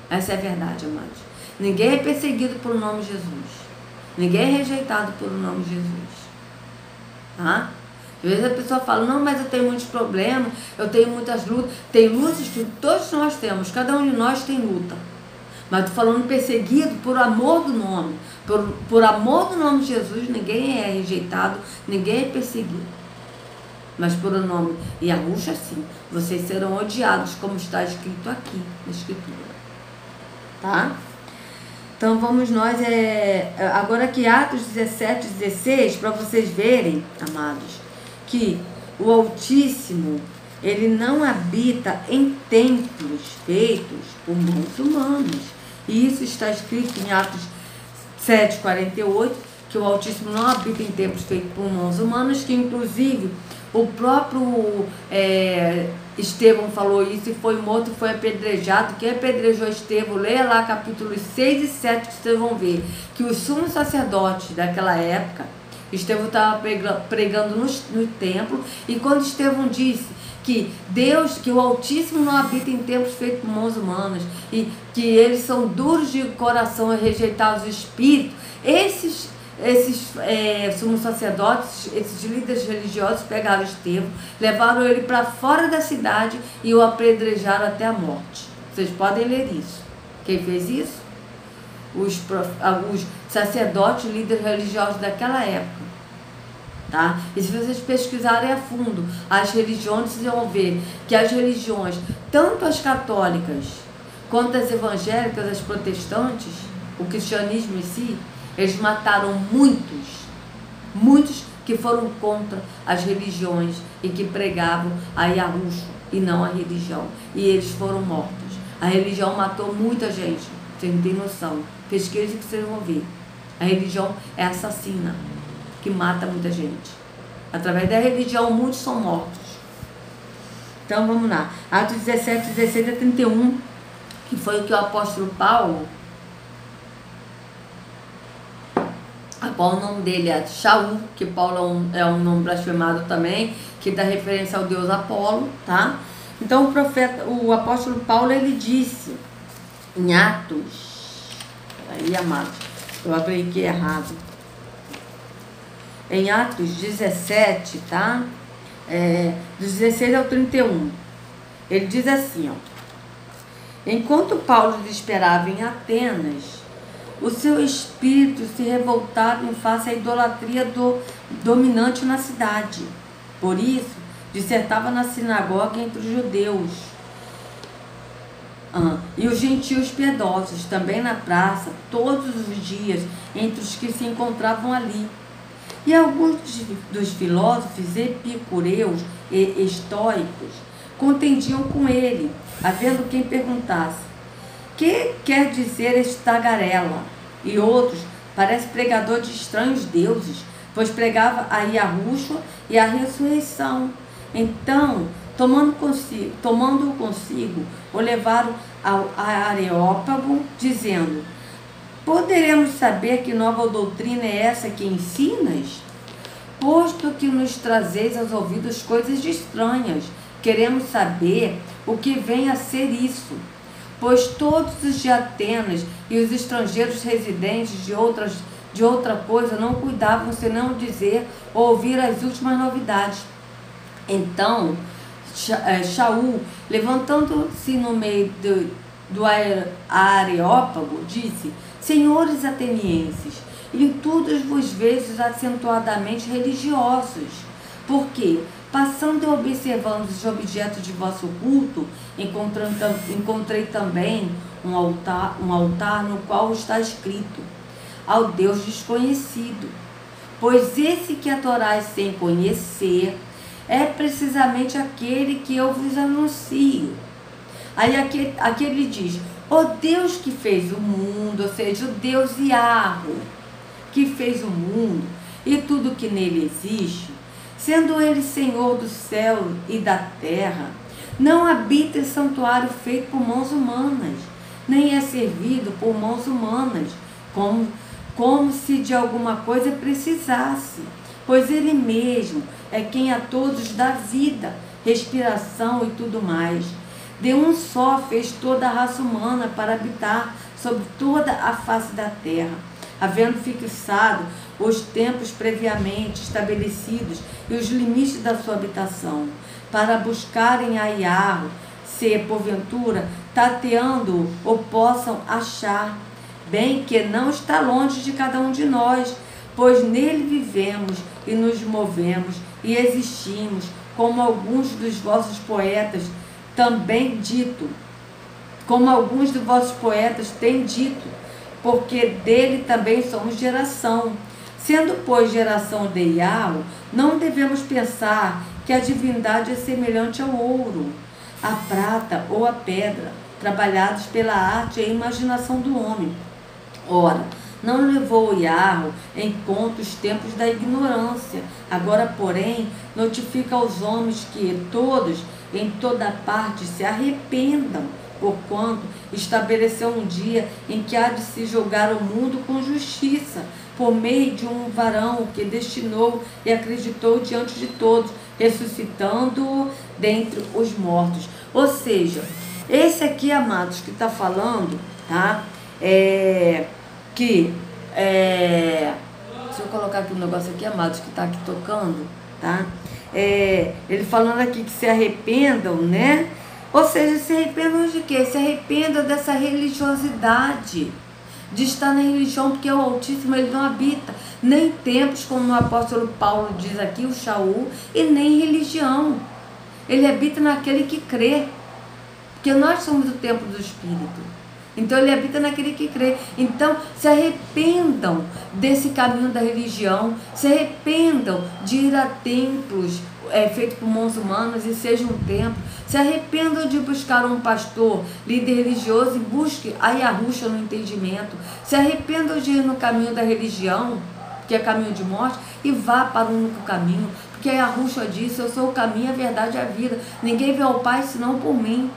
Essa é a verdade, amados. Ninguém é perseguido pelo nome de Jesus, ninguém é rejeitado pelo nome de Jesus, tá? Às vezes a pessoa fala, não, mas eu tenho muitos problemas, eu tenho muitas lutas. Tem lutas que todos nós temos, cada um de nós tem luta. Mas estou falando perseguido por amor do nome, por amor do nome de Jesus, ninguém é rejeitado, ninguém é perseguido. Mas por o nome Yahushua, sim, vocês serão odiados, como está escrito aqui na Escritura. Tá? Então vamos nós, agora aqui Atos 17, 16, para vocês verem, amados, que o Altíssimo, ele não habita em templos feitos por mãos humanas. E isso está escrito em Atos 7, 48, que o Altíssimo não habita em templos feitos por mãos humanas, que inclusive o próprio Estevão falou isso e foi morto e foi apedrejado. Quem apedrejou Estevão, leia lá capítulos 6 e 7 que vocês vão ver que os sumos sacerdotes daquela época, Estevão estava pregando no templo, e quando Estevão disse que Deus, que o Altíssimo não habita em templos feitos por mãos humanas, e que eles são duros de coração e rejeitados do espírito, esses sumos sacerdotes, esses líderes religiosos pegaram Estevão, levaram ele para fora da cidade e o apedrejaram até a morte. Vocês podem ler isso. Quem fez isso? Os sacerdotes, líderes religiosos daquela época. tá? E se vocês pesquisarem a fundo as religiões, vocês vão ver que as religiões, tanto as católicas quanto as evangélicas, as protestantes, o cristianismo em si, eles mataram muitos que foram contra as religiões e que pregavam a Yahushua e não a religião. E eles foram mortos. A religião matou muita gente, vocês não têm noção. Pesquise que vocês vão ver. A religião é assassina, que mata muita gente. Através da religião, muitos são mortos. Então vamos lá. Atos 17, 16 a 31, que foi o que o apóstolo Paulo, qual o nome dele é Shaul, que Paulo é um nome blasfemado também, que dá referência ao deus Apolo, tá? Então o apóstolo Paulo, ele disse em Atos, aí amados, eu abri aqui errado, em Atos 17, tá? Dos 16 ao 31, ele diz assim, ó: enquanto Paulo esperava em Atenas, o seu espírito se revoltava em face à idolatria do dominante na cidade. Por isso, dissertava na sinagoga entre os judeus e os gentios piedosos, também na praça, todos os dias, entre os que se encontravam ali. E alguns dos filósofos epicureus e estoicos contendiam com ele, havendo quem perguntasse: que quer dizer este tagarela? E outros: parece pregador de estranhos deuses, pois pregava a Yahushua e a ressurreição. Então, tomando-o consigo, o levaram ao Areópago, dizendo: poderemos saber que nova doutrina é essa que ensinas? Posto que nos trazeis aos ouvidos coisas estranhas, queremos saber o que vem a ser isso. Pois todos os de Atenas e os estrangeiros residentes de outra coisa não cuidavam senão dizer ou ouvir as últimas novidades. Então, Shaul, levantando-se no meio do Areópago, disse: senhores atenienses, em tudo vos vejo acentuadamente religiosos, porque, passando e observando os objetos de vosso culto, encontrei também um altar no qual está escrito: ao Deus desconhecido. Pois esse que adorais sem conhecer é precisamente aquele que eu vos anuncio. Aí aqui ele diz: o Deus que fez o mundo, ou seja, o Deus Yahweh, que fez o mundo e tudo que nele existe, sendo ele Senhor do céu e da terra, não habita em santuário feito por mãos humanas, nem é servido por mãos humanas, como se de alguma coisa precisasse, pois ele mesmo é quem a todos dá vida, respiração e tudo mais. De um só fez toda a raça humana para habitar sobre toda a face da terra, havendo fixado os tempos previamente estabelecidos e os limites da sua habitação, para buscarem a Yahweh, se porventura tateando o possam achar, bem que não está longe de cada um de nós, pois nele vivemos e nos movemos e existimos, como alguns dos vossos poetas têm dito, porque dele também somos geração. Sendo, pois, geração de Yahweh, não devemos pensar que a divindade é semelhante ao ouro, a prata ou a pedra, trabalhados pela arte e a imaginação do homem. Ora, não levou o Yahweh em conta os tempos da ignorância. Agora, porém, notifica aos homens que todos, em toda parte, se arrependam, porquanto estabeleceu um dia em que há de se julgar o mundo com justiça, por meio de um varão que destinou e acreditou diante de todos, ressuscitando-o dentre os mortos. Ou seja, esse aqui, amados, que está falando, tá? Deixa eu colocar aqui um negócio aqui, amados, que está aqui tocando, tá? Ele falando aqui que se arrependam, né? Ou seja, se arrependam de quê? Se arrependam dessa religiosidade. de estar na religião, porque o Altíssimo ele não habita nem em templos, como o apóstolo Paulo diz aqui, o Shaul, e nem em religião. Ele habita naquele que crê, porque nós somos o templo do Espírito. Então ele habita naquele que crê. Então se arrependam desse caminho da religião, se arrependam de ir a templos feitos por mãos humanas e seja um templo. Se arrependam de buscar um pastor, líder religioso, e busque a Yahushua no entendimento. Se arrependam de ir no caminho da religião, que é caminho de morte, e vá para o único caminho. Porque a Yahushua disse: eu sou o caminho, a verdade e a vida. Ninguém vê ao Pai senão por mim.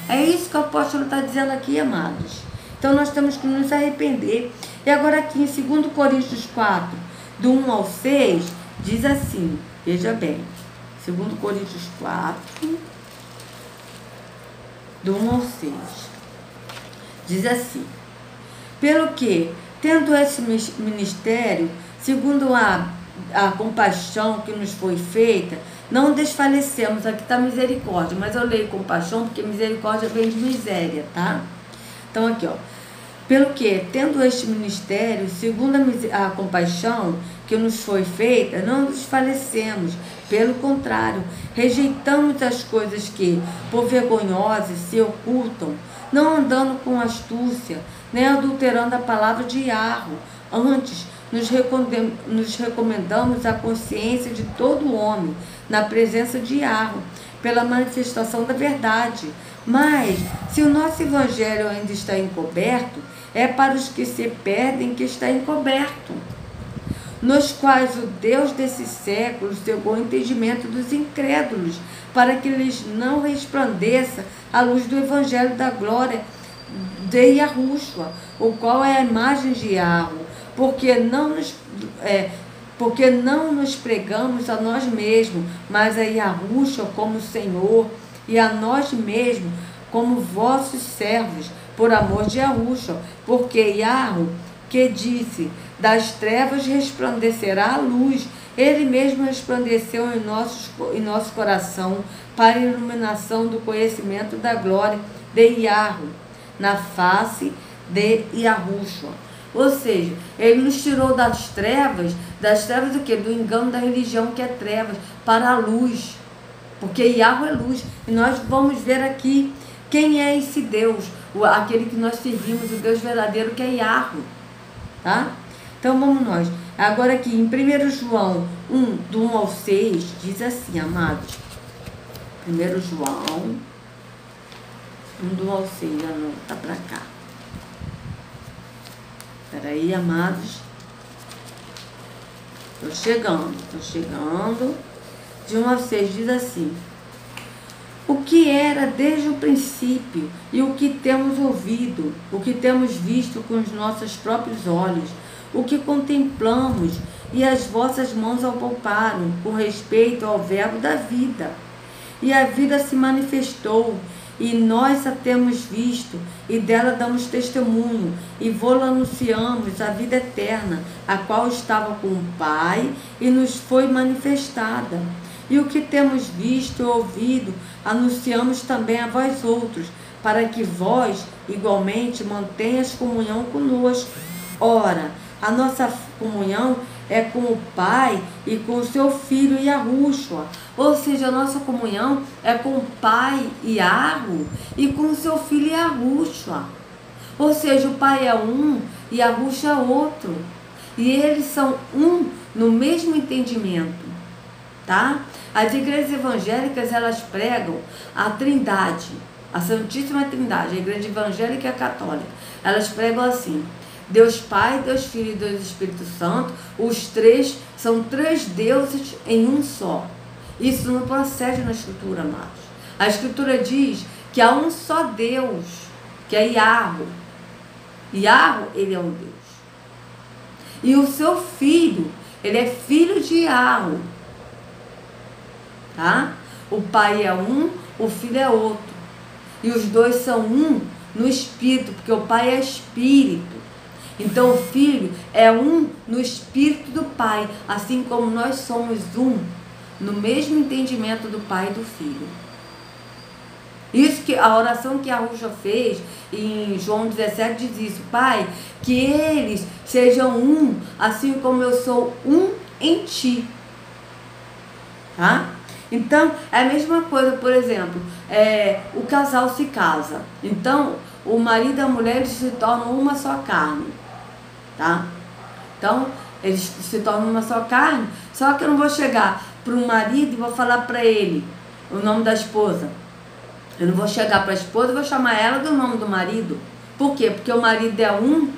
É isso que o apóstolo está dizendo aqui, amados. Então nós temos que nos arrepender. E agora aqui em 2 Coríntios 4, do 1 ao 6, diz assim, veja bem, 2 Coríntios 4, do 1 ao 6, diz assim: pelo que, tendo esse ministério, segundo a compaixão que nos foi feita, não desfalecemos. Aqui está misericórdia, mas eu leio compaixão porque misericórdia vem de miséria, tá? Então aqui, ó. Pelo que, tendo este ministério, segundo a compaixão que nos foi feita, não desfalecemos. Pelo contrário, rejeitamos as coisas que, por vergonhosas, se ocultam, não andando com astúcia, nem adulterando a palavra de Yahweh. Antes, nos recomendamos a consciência de todo homem na presença de Yahweh, pela manifestação da verdade. Mas, se o nosso evangelho ainda está encoberto, é para os que se perdem que está encoberto, nos quais o Deus desse século cegou o entendimento dos incrédulos, para que lhes não resplandeça a luz do evangelho da glória de Yahushua, o qual é a imagem de Yahweh, porque não nos pregamos a nós mesmos, mas a Yahushua como Senhor, e a nós mesmos como vossos servos, por amor de Yahushua, porque Yahweh, que disse, das trevas resplandecerá a luz, ele mesmo resplandeceu em nosso coração, para a iluminação do conhecimento da glória de Yahweh, na face de Yahushua. Ou seja, ele nos tirou das trevas do quê? Do engano da religião, que é trevas, para a luz, porque Yahweh é luz. E nós vamos ver aqui quem é esse Deus, aquele que nós servimos, o Deus verdadeiro, que é Yahweh, tá? Então vamos nós. Agora aqui em 1 João 1, do 1 ao 6, diz assim, amados. 1 João 1, do 1 ao 6, já não, tá pra cá. Peraí, amados. Tô chegando. De 1 ao 6 diz assim: o que era desde o princípio, e o que temos ouvido, o que temos visto com os nossos próprios olhos, o que contemplamos, e as vossas mãos apalparam, com respeito ao verbo da vida. E a vida se manifestou, e nós a temos visto, e dela damos testemunho, e vô-la anunciamos a vida eterna, a qual estava com o Pai, e nos foi manifestada. E o que temos visto e ouvido, anunciamos também a vós outros, para que vós, igualmente, mantenhas comunhão conosco. Ora, a nossa comunhão é com o Pai e com o seu Filho Yahushua. Ou seja, a nossa comunhão é com o Pai Yahweh e com o seu Filho Yahushua. Ou seja, o Pai é um e Yahushua é outro. E eles são um no mesmo entendimento, tá? As igrejas evangélicas, elas pregam a Trindade, a Santíssima Trindade, a igreja evangélica e a católica. Elas pregam assim: Deus Pai, Deus Filho e Deus Espírito Santo, os três são três deuses em um só. Isso não procede na Escritura, amados. A Escritura diz que há um só Deus, que é Yahweh. Yahweh, ele é um Deus. E o seu Filho, ele é filho de Yahweh. Tá? O Pai é um, o Filho é outro. E os dois são um no Espírito, porque o Pai é Espírito. Então o Filho é um no Espírito do Pai, assim como nós somos um no mesmo entendimento do Pai e do Filho. Isso que a oração que Yahushua fez, em João 17 diz isso: Pai, que eles sejam um, assim como eu sou um em ti. Tá? Então, é a mesma coisa, por exemplo, o casal se casa. Então, o marido e a mulher, eles se tornam uma só carne. Tá? Então, eles se tornam uma só carne, só que eu não vou chegar para um marido e vou falar para ele o nome da esposa. Eu não vou chegar para a esposa e vou chamar ela do nome do marido. Por quê? Porque o marido é um,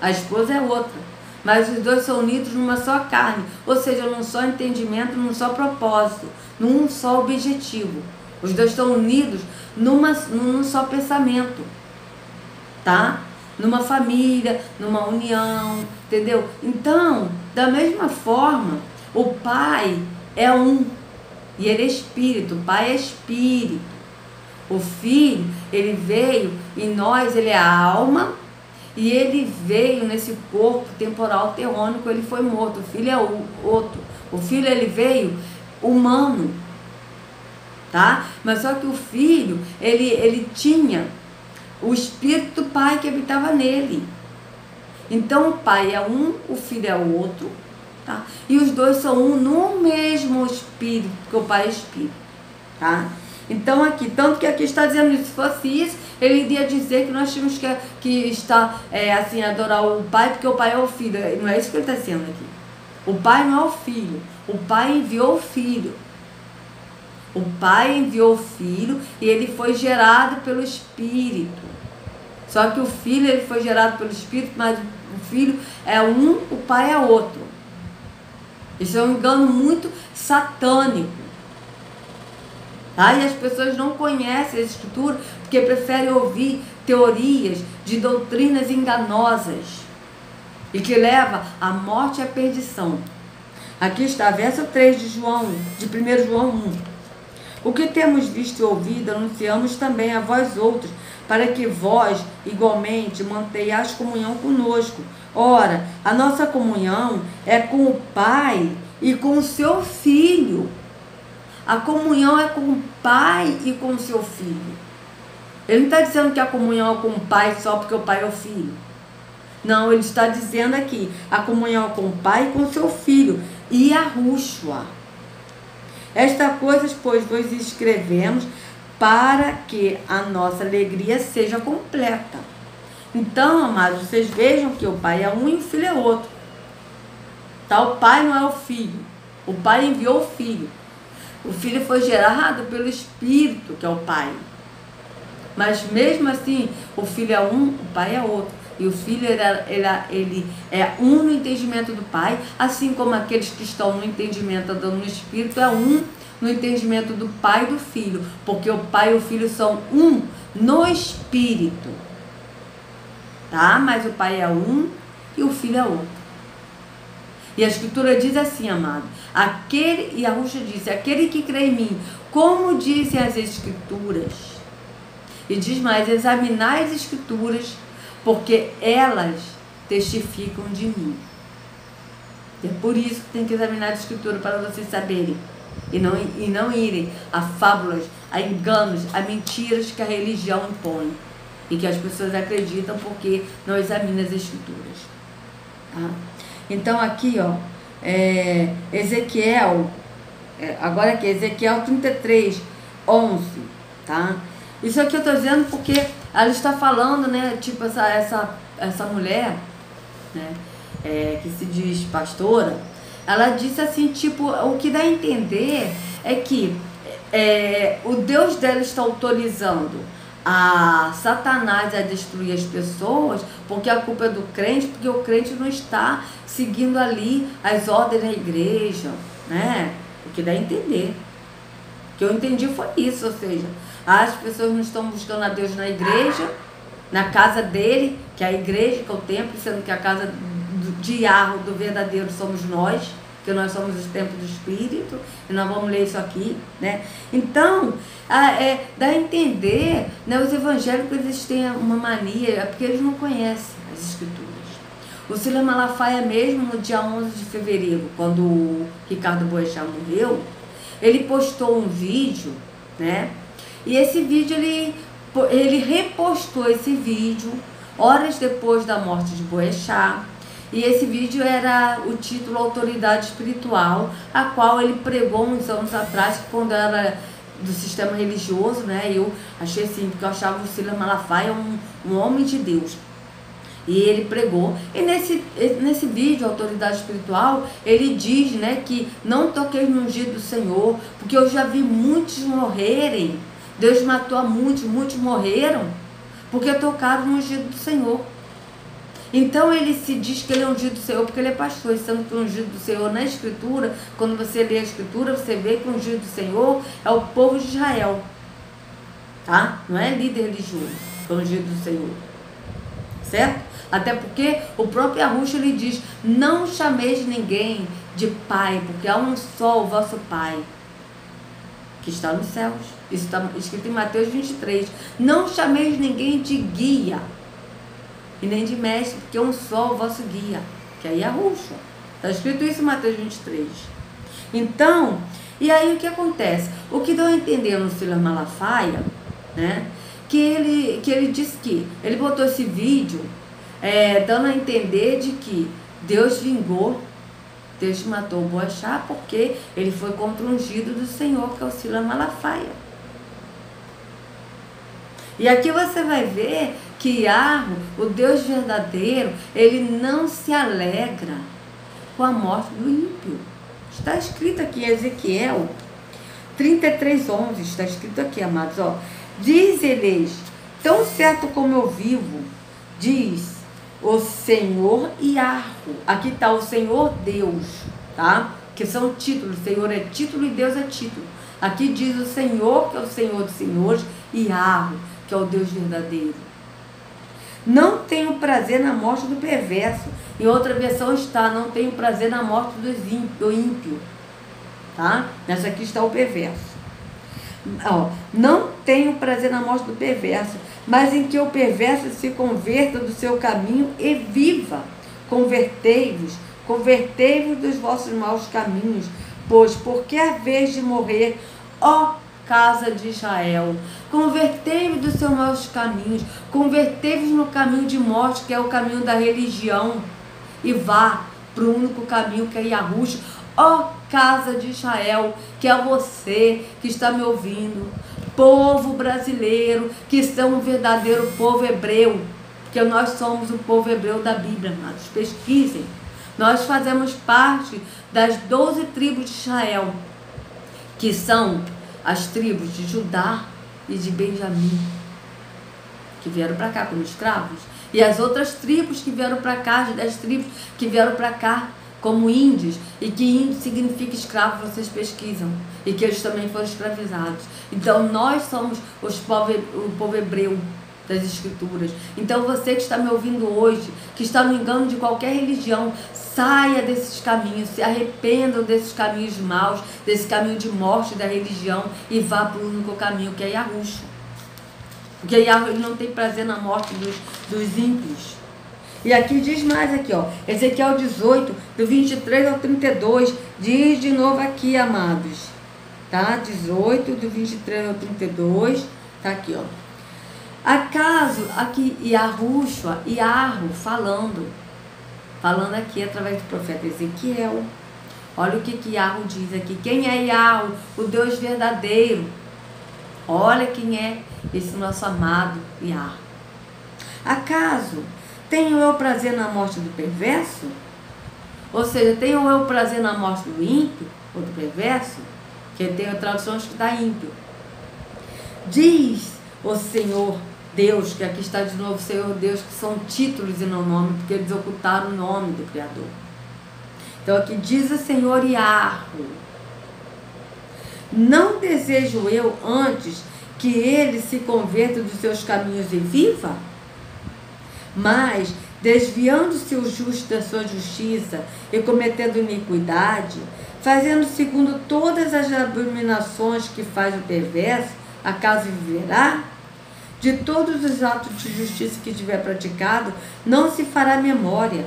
a esposa é outra. Mas os dois são unidos numa só carne, ou seja, num só entendimento, num só propósito, num só objetivo. Os dois estão unidos num só pensamento, tá? Numa família, numa união, entendeu? Então, da mesma forma, o Pai é um, e ele é espírito, o Pai é espírito. O Filho, ele veio em nós, ele é a alma, e ele veio nesse corpo temporal terrônico, ele foi morto. O Filho é o outro. O Filho, ele veio humano, tá? Mas só que o Filho, ele tinha o Espírito do Pai que habitava nele. Então o Pai é um, o Filho é o outro, tá? E os dois são um no mesmo Espírito, porque o Pai é Espírito, tá? Então aqui, tanto que aqui está dizendo isso, se fosse isso, ele iria dizer que nós tínhamos que estar, assim, adorar o Pai, porque o Pai é o Filho. Não é isso que ele está dizendo aqui. O Pai não é o Filho, o Pai enviou o Filho. O Pai enviou o Filho e ele foi gerado pelo Espírito. Só que o Filho, ele foi gerado pelo Espírito, mas o Filho é um, o Pai é outro. Isso é um engano muito satânico. Tá? E as pessoas não conhecem a Escritura porque preferem ouvir teorias de doutrinas enganosas e que leva à morte e à perdição. Aqui está, verso 3 de 1 João 1. O que temos visto e ouvido, anunciamos também a vós outros, para que vós, igualmente, mantenhais comunhão conosco. Ora, a nossa comunhão é com o Pai e com o seu Filho. A comunhão é com o Pai e com o seu Filho. Ele não está dizendo que a comunhão é com o Pai só porque o Pai é o Filho. Não, ele está dizendo aqui, a comunhão é com o Pai e com o seu Filho. E a Rúshua. Estas coisas, pois, vos escrevemos para que a nossa alegria seja completa. Então, amados, vocês vejam que o Pai é um e o Filho é outro. Tá? O Pai não é o Filho. O Pai enviou o Filho. O Filho foi gerado pelo Espírito, que é o Pai. Mas mesmo assim, o Filho é um, o Pai é outro. E o Filho, ele é um no entendimento do Pai, assim como aqueles que estão no entendimento do Espírito é um no entendimento do Pai e do Filho. Porque o Pai e o Filho são um no Espírito. Tá? Mas o Pai é um e o Filho é outro. E a Escritura diz assim, amado, e a Rússia disse, aquele que crê em mim, como dizem as Escrituras, e diz mais, examinai as Escrituras, porque elas testificam de mim. É por isso que tem que examinar a Escritura, para vocês saberem, e não irem a fábulas, a enganos, a mentiras que a religião impõe, e que as pessoas acreditam porque não examinam as Escrituras. Tá? Então aqui, ó, Ezequiel, agora aqui, Ezequiel 33, 11, tá? Isso aqui eu estou dizendo porque ela está falando, né, tipo essa mulher, né, que se diz pastora, ela disse assim, tipo, o que dá a entender é que o Deus dela está autorizando a Satanás a destruir as pessoas, porque a culpa é do crente, porque o crente não está seguindo ali as ordens da igreja, né? O que dá a entender. O que eu entendi foi isso, ou seja, as pessoas não estão buscando a Deus na igreja, na casa dele, que é a igreja, que é o templo, sendo que a casa de Yahweh, do verdadeiro, somos nós, que nós somos os templos do Espírito, e nós vamos ler isso aqui, né? Então, dá a entender, né, os evangélicos, eles têm uma mania, porque eles não conhecem as Escrituras. O Silas Malafaia mesmo, no dia 11 de fevereiro, quando o Ricardo Boechat morreu, ele postou um vídeo, né? E esse vídeo, ele ele repostou esse vídeo horas depois da morte de Boechat. E esse vídeo era o título Autoridade Espiritual, a qual ele pregou uns anos atrás, quando era do sistema religioso, né? Eu achei assim, porque eu achava o Silas Malafaia um homem de Deus. E ele pregou. E nesse vídeo, Autoridade Espiritual, ele diz, né, que não toquei no ungido do Senhor, porque eu já vi muitos morrerem. Deus matou a muitos, muitos morreram, porque tocaram no ungido do Senhor. Então ele se diz que ele é ungido do Senhor porque ele é pastor, sendo que o ungido do Senhor na Escritura, quando você lê a Escritura, você vê que o ungido do Senhor é o povo de Israel, tá? Não é líder religioso, que é o ungido do Senhor, certo? Até porque o próprio Arrucho, ele diz, não chameis ninguém de pai, porque há um só o vosso pai, que está nos céus. Isso está escrito em Mateus 23. Não chameis ninguém de guia, e nem de mestre, porque é um só o vosso guia, que aí é Arrucho. Está escrito isso em Mateus 23. Então, e aí o que acontece? O que deu a entender no Silas Malafaia, né? Que ele disse que ele botou esse vídeo dando a entender de que Deus vingou, Deus matou o Boechat porque ele foi contra o ungido do Senhor, que é o Silas Malafaia. E aqui você vai ver que Yahweh, o Deus verdadeiro, ele não se alegra com a morte do ímpio. Está escrito aqui em Ezequiel 33:11, está escrito aqui, amados, ó. Diz-lhes, tão certo como eu vivo, diz o Senhor Yahweh. Aqui está o Senhor Deus, tá? Que são títulos, o Senhor é título e Deus é título. Aqui diz o Senhor, que é o Senhor dos senhores, e Yahweh, que é o Deus verdadeiro. Não tenho prazer na morte do perverso. Em outra versão está, não tenho prazer na morte do ímpio. Tá? Nessa aqui está o perverso. Ó, não tenho prazer na morte do perverso, mas em que o perverso se converta do seu caminho e viva. Convertei-vos dos vossos maus caminhos, pois porque a vez de morrer, ó casa de Israel, convertei-vos dos seus maus caminhos, convertei-vos no caminho de morte, que é o caminho da religião, e vá para o único caminho, que é Yahushua. Ó casa de Israel, que é você que está me ouvindo, povo brasileiro, que são um verdadeiro povo hebreu, porque nós somos o povo hebreu da Bíblia, amados, pesquisem. Nós fazemos parte das 12 tribos de Israel, que são as tribos de Judá e de Benjamim, que vieram para cá como escravos, e as outras tribos que vieram para cá, as 10 tribos que vieram para cá como índios, e que índio significa escravo, vocês pesquisam, e que eles também foram escravizados. Então nós somos o povo hebreu das Escrituras. Então você que está me ouvindo hoje, que está no engano de qualquer religião, saia desses caminhos, se arrependam desses caminhos maus, desse caminho de morte da religião, e vá para o único caminho, que é Yahushua. Porque Yahweh não tem prazer na morte dos ímpios. E aqui diz mais aqui, ó, Ezequiel 18, do 23 ao 32, diz de novo aqui, amados, tá? 18, do 23 ao 32, tá aqui, ó. Acaso, aqui, Yahushua, Yahweh falando aqui através do profeta Ezequiel. Olha o que Yahweh diz aqui. Quem é Yahweh? O Deus verdadeiro. Olha quem é esse nosso amado Yahweh. Acaso tenho eu prazer na morte do perverso? Ou seja, tenho eu prazer na morte do ímpio ou do perverso? Que tem traduções que dá ímpio. Diz o Senhor Deus, que aqui está de novo Senhor Deus, que são títulos e não nome, porque eles ocultaram o nome do Criador. Então aqui diz o Senhor Yahweh: não desejo eu antes que ele se converta dos seus caminhos e viva? Mas, desviando-se o justo da sua justiça e cometendo iniquidade, fazendo segundo todas as abominações que faz o perverso, acaso viverá? De todos os atos de justiça que tiver praticado, não se fará memória.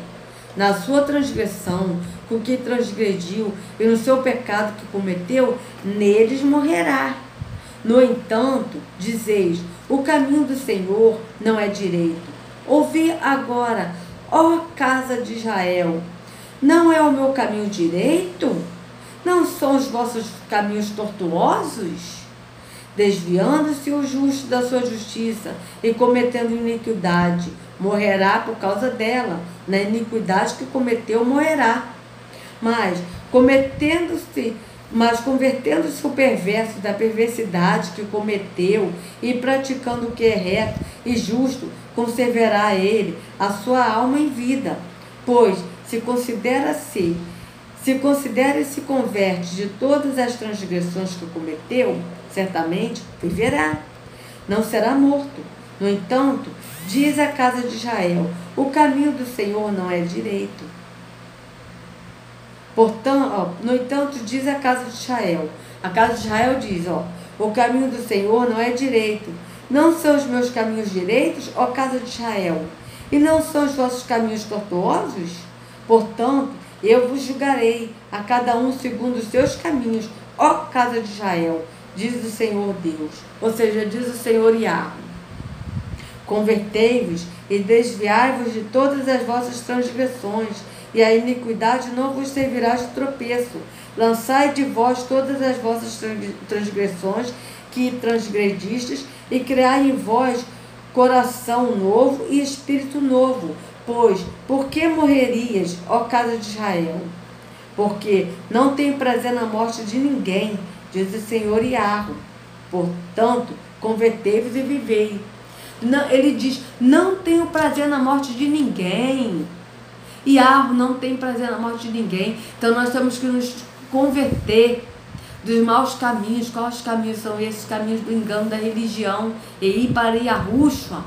Na sua transgressão, com que transgrediu, e no seu pecado que cometeu, neles morrerá. No entanto, dizeis, o caminho do Senhor não é direito. Ouvi agora, ó casa de Israel, não é o meu caminho direito? Não são os vossos caminhos tortuosos? Desviando-se o justo da sua justiça e cometendo iniquidade, morrerá por causa dela. Na iniquidade que cometeu, morrerá. Mas convertendo-se o perverso da perversidade que cometeu e praticando o que é reto e justo, conservará ele a sua alma em vida. Pois se considera e se converte de todas as transgressões que cometeu, certamente viverá, não será morto. No entanto, diz a casa de Israel, o caminho do Senhor não é direito. Portanto, no entanto, diz a casa de Israel, a casa de Israel diz, o caminho do Senhor não é direito. Não são os meus caminhos direitos, ó casa de Israel? E não são os vossos caminhos tortuosos? Portanto, eu vos julgarei, a cada um segundo os seus caminhos, ó casa de Israel, diz o Senhor Deus. Ou seja, diz o Senhor Yahweh. Convertei-vos e desviai-vos de todas as vossas transgressões, e a iniquidade não vos servirá de tropeço. Lançai de vós todas as vossas transgressões que transgredistes, e criai em vós coração novo e espírito novo. Pois, por que morrerias, ó casa de Israel? Porque não tenho prazer na morte de ninguém, diz o Senhor Yahweh. Portanto, convertei-vos e vivei. Não, ele diz, não tenho prazer na morte de ninguém. Yahweh não tem prazer na morte de ninguém. Então nós temos que nos converter dos maus caminhos. Quais caminhos são esses? Caminhos do engano da religião. E ir para Yahushua,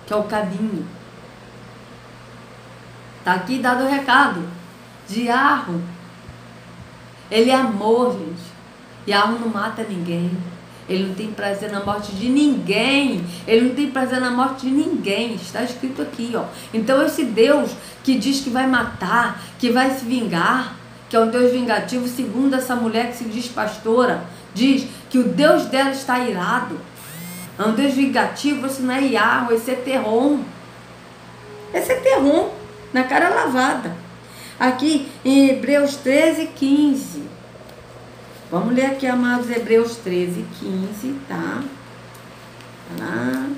que é o caminho. Está aqui dado o recado de Yahweh. Ele é amor, gente. Yahweh não mata ninguém. Ele não tem prazer na morte de ninguém. Ele não tem prazer na morte de ninguém. Está escrito aqui, Então esse Deus que diz que vai matar, que vai se vingar, que é um Deus vingativo, segundo essa mulher que se diz pastora, diz que o Deus dela está irado. É um Deus vingativo, esse não é Yahweh, esse é Terron. Esse é Terron, na cara lavada. Aqui em Hebreus 13:15. Vamos ler aqui, amados, Hebreus 13:15, tá? Lá.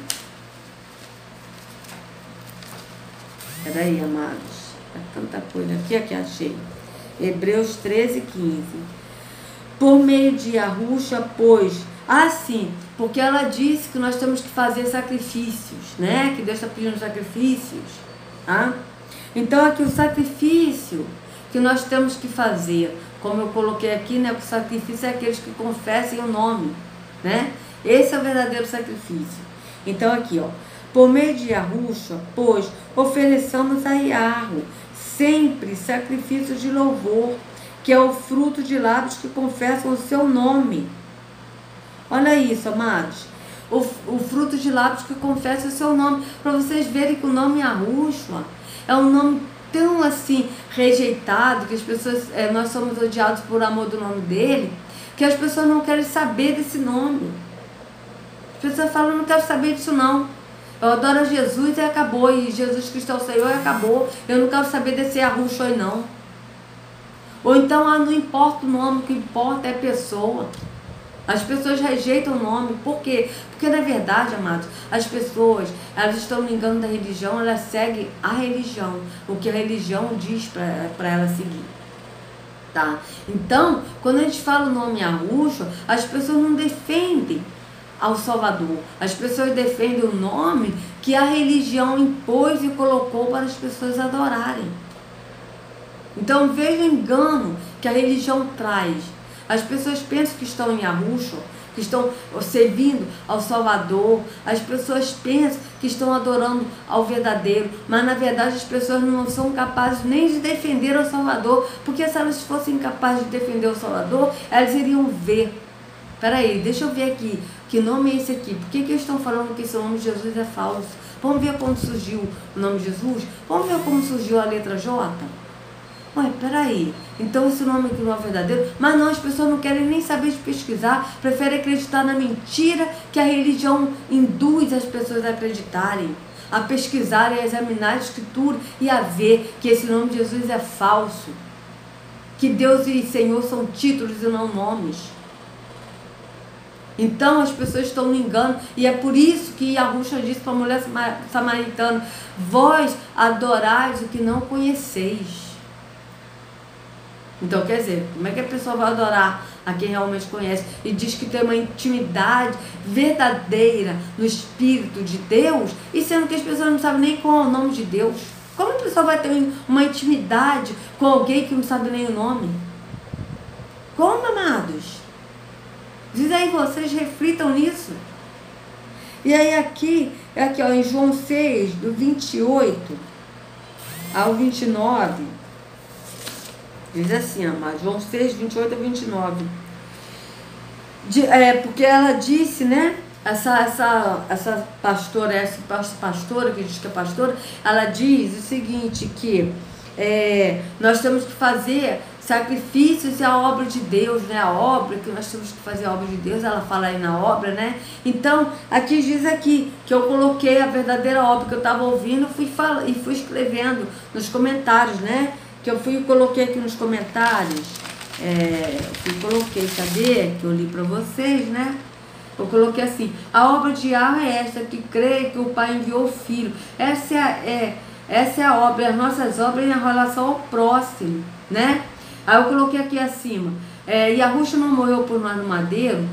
Peraí, amados. É tanta coisa. Aqui achei. Hebreus 13:15. Por meio de Yahushua, pois, assim, porque ela disse que nós temos que fazer sacrifícios, né? Que Deus está pedindo sacrifícios, tá? Então, aqui o sacrifício que nós temos que fazer, como eu coloquei aqui, né? O sacrifício é aqueles que confessem o nome, né? Esse é o verdadeiro sacrifício. Então, aqui, por meio de Yahushua, pois, ofereçamos a Yahweh sempre sacrifício de louvor, que é o fruto de lábios que confessam o seu nome. Olha isso, amados. O fruto de lábios que confessam o seu nome, para vocês verem que o nome Yahushua é um nome tão assim rejeitado, que as pessoas, nós somos odiados por amor do nome dele, que as pessoas não querem saber desse nome. As pessoas falam, não quero saber disso não. Eu adoro Jesus e acabou, e Jesus Cristo é o Senhor e acabou. Eu não quero saber desse Yahushua aí não. Ou então, não importa o nome, o que importa é a pessoa. As pessoas rejeitam o nome. Por quê? Porque, na verdade, amados, as pessoas, elas estão no engano da religião, elas seguem a religião, o que a religião diz para ela seguir. Tá? Então, quando a gente fala o nome Yahushua, as pessoas não defendem ao Salvador. As pessoas defendem o nome que a religião impôs e colocou para as pessoas adorarem. Então, veja o engano que a religião traz. As pessoas pensam que estão em Yahushua, que estão servindo ao Salvador. As pessoas pensam que estão adorando ao verdadeiro, mas na verdade as pessoas não são capazes nem de defender o Salvador, porque se elas fossem capazes de defender o Salvador, elas iriam ver. Peraí, deixa eu ver aqui, que nome é esse aqui? Por que estão falando que esse nome de Jesus é falso? Vamos ver quando surgiu o nome de Jesus? Vamos ver como surgiu a letra J? Ué, peraí, então esse nome aqui não é verdadeiro? Mas não, as pessoas não querem nem saber de pesquisar, preferem acreditar na mentira que a religião induz as pessoas a acreditarem, a pesquisarem, a examinar a escritura e a ver que esse nome de Jesus é falso, que Deus e Senhor são títulos e não nomes. Então as pessoas estão no engano, e é por isso que Yahushua disse para a mulher samaritana: vós adorais o que não conheceis. Então, quer dizer, como é que a pessoa vai adorar a quem realmente conhece e diz que tem uma intimidade verdadeira no Espírito de Deus, e sendo que as pessoas não sabem nem qual é o nome de Deus? Como a pessoa vai ter uma intimidade com alguém que não sabe nem o nome? Como, amados? Diz aí, vocês reflitam nisso. E aí aqui ó, em João 6, do 28 ao 29, diz assim, amados, João 6, 28 a 29. Porque ela disse, né? Essa pastora, que diz que é pastora, ela diz o seguinte, que nós temos que fazer sacrifícios e a obra de Deus, né? A obra, que nós temos que fazer a obra de Deus, ela fala aí na obra, né? Então, aqui diz aqui, que eu coloquei a verdadeira obra que eu estava ouvindo e fui escrevendo nos comentários, né? Que eu coloquei aqui nos comentários, coloquei, cadê? Que eu li para vocês, né? Eu coloquei assim: a obra de Yahweh é esta, que crê que o Pai enviou o Filho. Essa é a obra, as nossas obras em relação ao próximo, né? Aí eu coloquei aqui acima: Yahushua não morreu por nós no madeiro,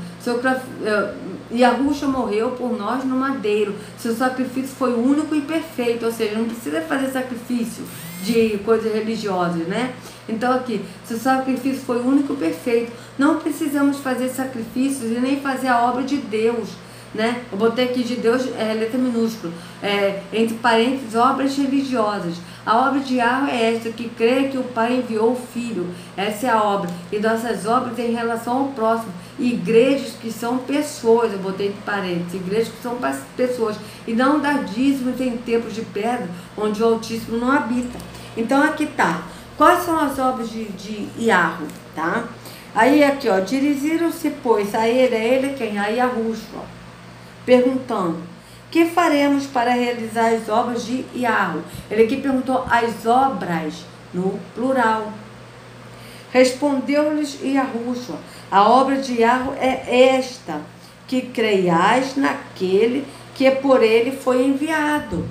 Yahushua morreu por nós no madeiro. Seu sacrifício foi único e perfeito, ou seja, não precisa fazer sacrifício de coisas religiosas, né? Então aqui, seu sacrifício foi único e perfeito. Não precisamos fazer sacrifícios e nem fazer a obra de Deus, né? Eu botei aqui de Deus, letra minúscula, entre parênteses, obras religiosas. A obra de Yahweh é esta, que crê que o Pai enviou o Filho. Essa é a obra. E nossas obras em relação ao próximo. Igrejas que são pessoas, eu botei entre parênteses, igrejas que são pessoas. E não dar dízimos em templos de pedra, onde o Altíssimo não habita. Então aqui tá. Quais são as obras de Yahweh, tá? Aí aqui, ó, dirigiram-se, pois, a ele quem? A Yahushua, perguntando: que faremos para realizar as obras de Yahweh? Ele aqui perguntou as obras no plural. Respondeu-lhes Yahushua: a obra de Yahweh é esta, que creiais naquele que por ele foi enviado.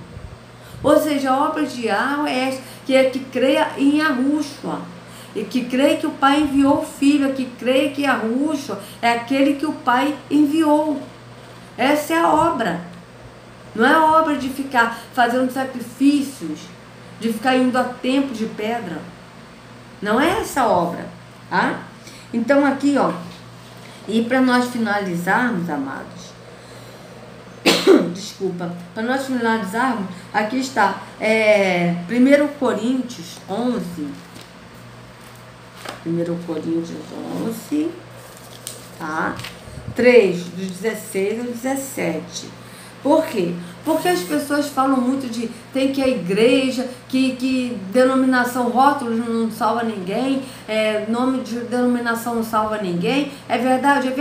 Ou seja, a obra de Yahweh é esta, que creia em Yahushua, e que creia que o Pai enviou o Filho, que creia que Yahushua é aquele que o Pai enviou. Essa é a obra. Não é a obra de ficar fazendo sacrifícios, de ficar indo a templo de pedra. Não é essa a obra, tá? Então aqui, ó, e para nós finalizarmos, amados, desculpa, para nós finalizarmos, aqui está, 1 Coríntios 11, 1 Coríntios 11, tá? 3, dos 16 ao 17. Por quê? Porque as pessoas falam muito de tem que a igreja, que denominação, rótulos não salva ninguém, nome de denominação não salva ninguém. É verdade,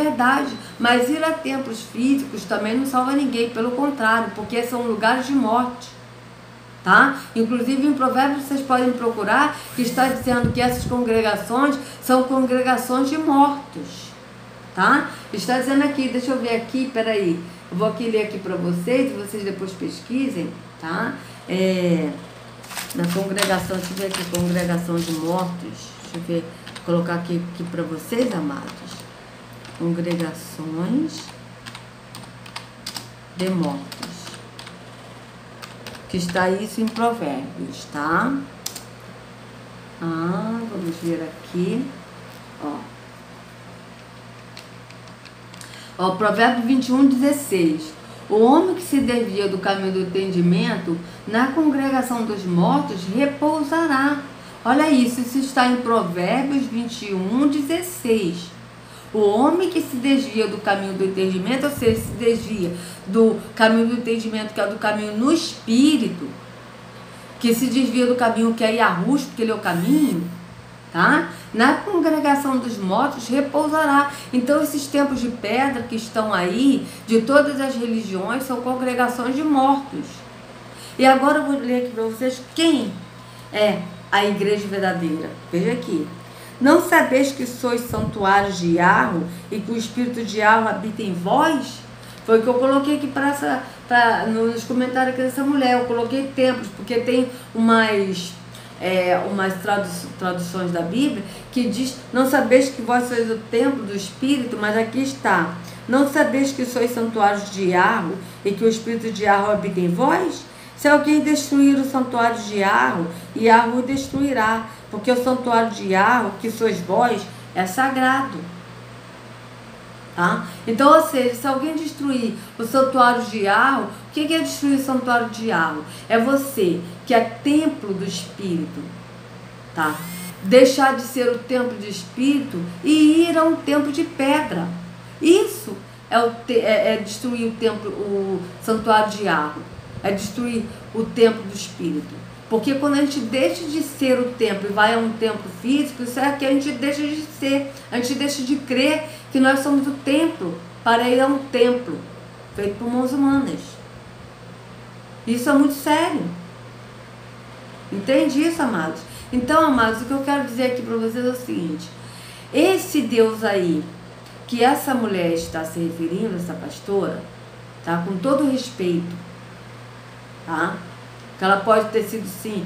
mas ir a templos físicos também não salva ninguém, pelo contrário, porque são lugares de morte, tá? Inclusive em Provérbios vocês podem procurar, que está dizendo que essas congregações são congregações de mortos, tá? Está dizendo aqui, deixa eu ver aqui, peraí, eu vou aqui ler aqui para vocês, e vocês depois pesquisem, tá? Na congregação, deixa eu ver aqui, congregação de mortos, deixa eu ver, vou colocar aqui para vocês, amados, congregações de mortos, que está isso em Provérbios, tá? Vamos ver aqui, ó, Provérbio 21, 16. O homem que se desvia do caminho do entendimento, na congregação dos mortos repousará. Olha isso está em Provérbios 21, 16. O homem que se desvia do caminho do entendimento, ou seja, se desvia do caminho do entendimento, que é do caminho no espírito, que se desvia do caminho que é Yahushua, porque ele é o caminho, tá? Na congregação dos mortos repousará. Então esses templos de pedra que estão aí, de todas as religiões, são congregações de mortos. E agora eu vou ler aqui para vocês quem é a igreja verdadeira. Veja aqui. Não sabeis que sois santuários de Yahweh e que o Espírito de Yahweh habita em vós? Foi o que eu coloquei aqui nos comentários aqui dessa mulher. Eu coloquei templos, porque tem umas traduções da Bíblia que diz: não sabeis que vós sois o templo do Espírito, mas aqui está: não sabeis que sois santuários de Yahweh e que o Espírito de Yahweh habita em vós? Se alguém destruir o santuário de Yahweh, Yahweh destruirá, porque o santuário de Yahweh, que sois vós, é sagrado. Tá? Então, ou seja, se alguém destruir o santuário de Yahweh, o que é destruir o santuário de Yahweh? É você, que é templo do Espírito, tá? Deixar de ser o templo do Espírito e ir a um templo de pedra. Isso é destruir o santuário de Yahweh. É destruir o templo do Espírito. Porque quando a gente deixa de ser o templo e vai a um templo físico, isso é que a gente deixa de ser. A gente deixa de crer que nós somos o templo para ir a um templo feito por mãos humanas. Isso é muito sério. Entende isso, amados? Então, amados, o que eu quero dizer aqui para vocês é o seguinte: esse Deus aí, que essa mulher está se referindo, essa pastora, tá? Com todo respeito, tá? Que ela pode ter sido, sim,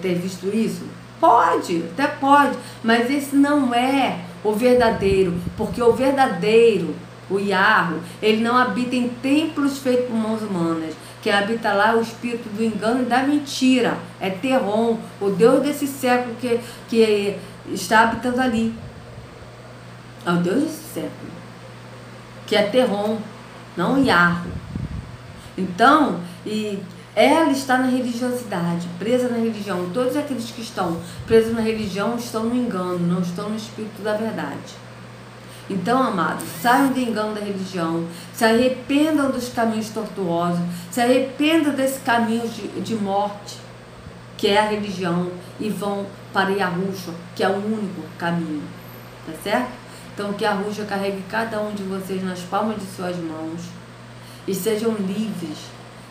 ter visto isso? Pode, até pode, mas esse não é o verdadeiro, porque o verdadeiro, o Yahweh, ele não habita em templos feitos por mãos humanas. Quem habita lá é o espírito do engano e da mentira, é Terron, o Deus desse século que está habitando ali. É o Deus desse século, que é Terron, não Yahweh. Então, ela está na religiosidade, presa na religião. Todos aqueles que estão presos na religião estão no engano, não estão no espírito da verdade. Então, amados, saiam do engano da religião, se arrependam dos caminhos tortuosos, se arrependam desse caminho de morte, que é a religião, e vão para Yahushua, que é o único caminho. Tá certo? Então, que Yahushua carregue cada um de vocês nas palmas de suas mãos e sejam livres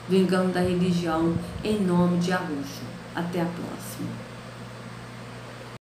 do engano da religião, em nome de Yahushua. Até a próxima.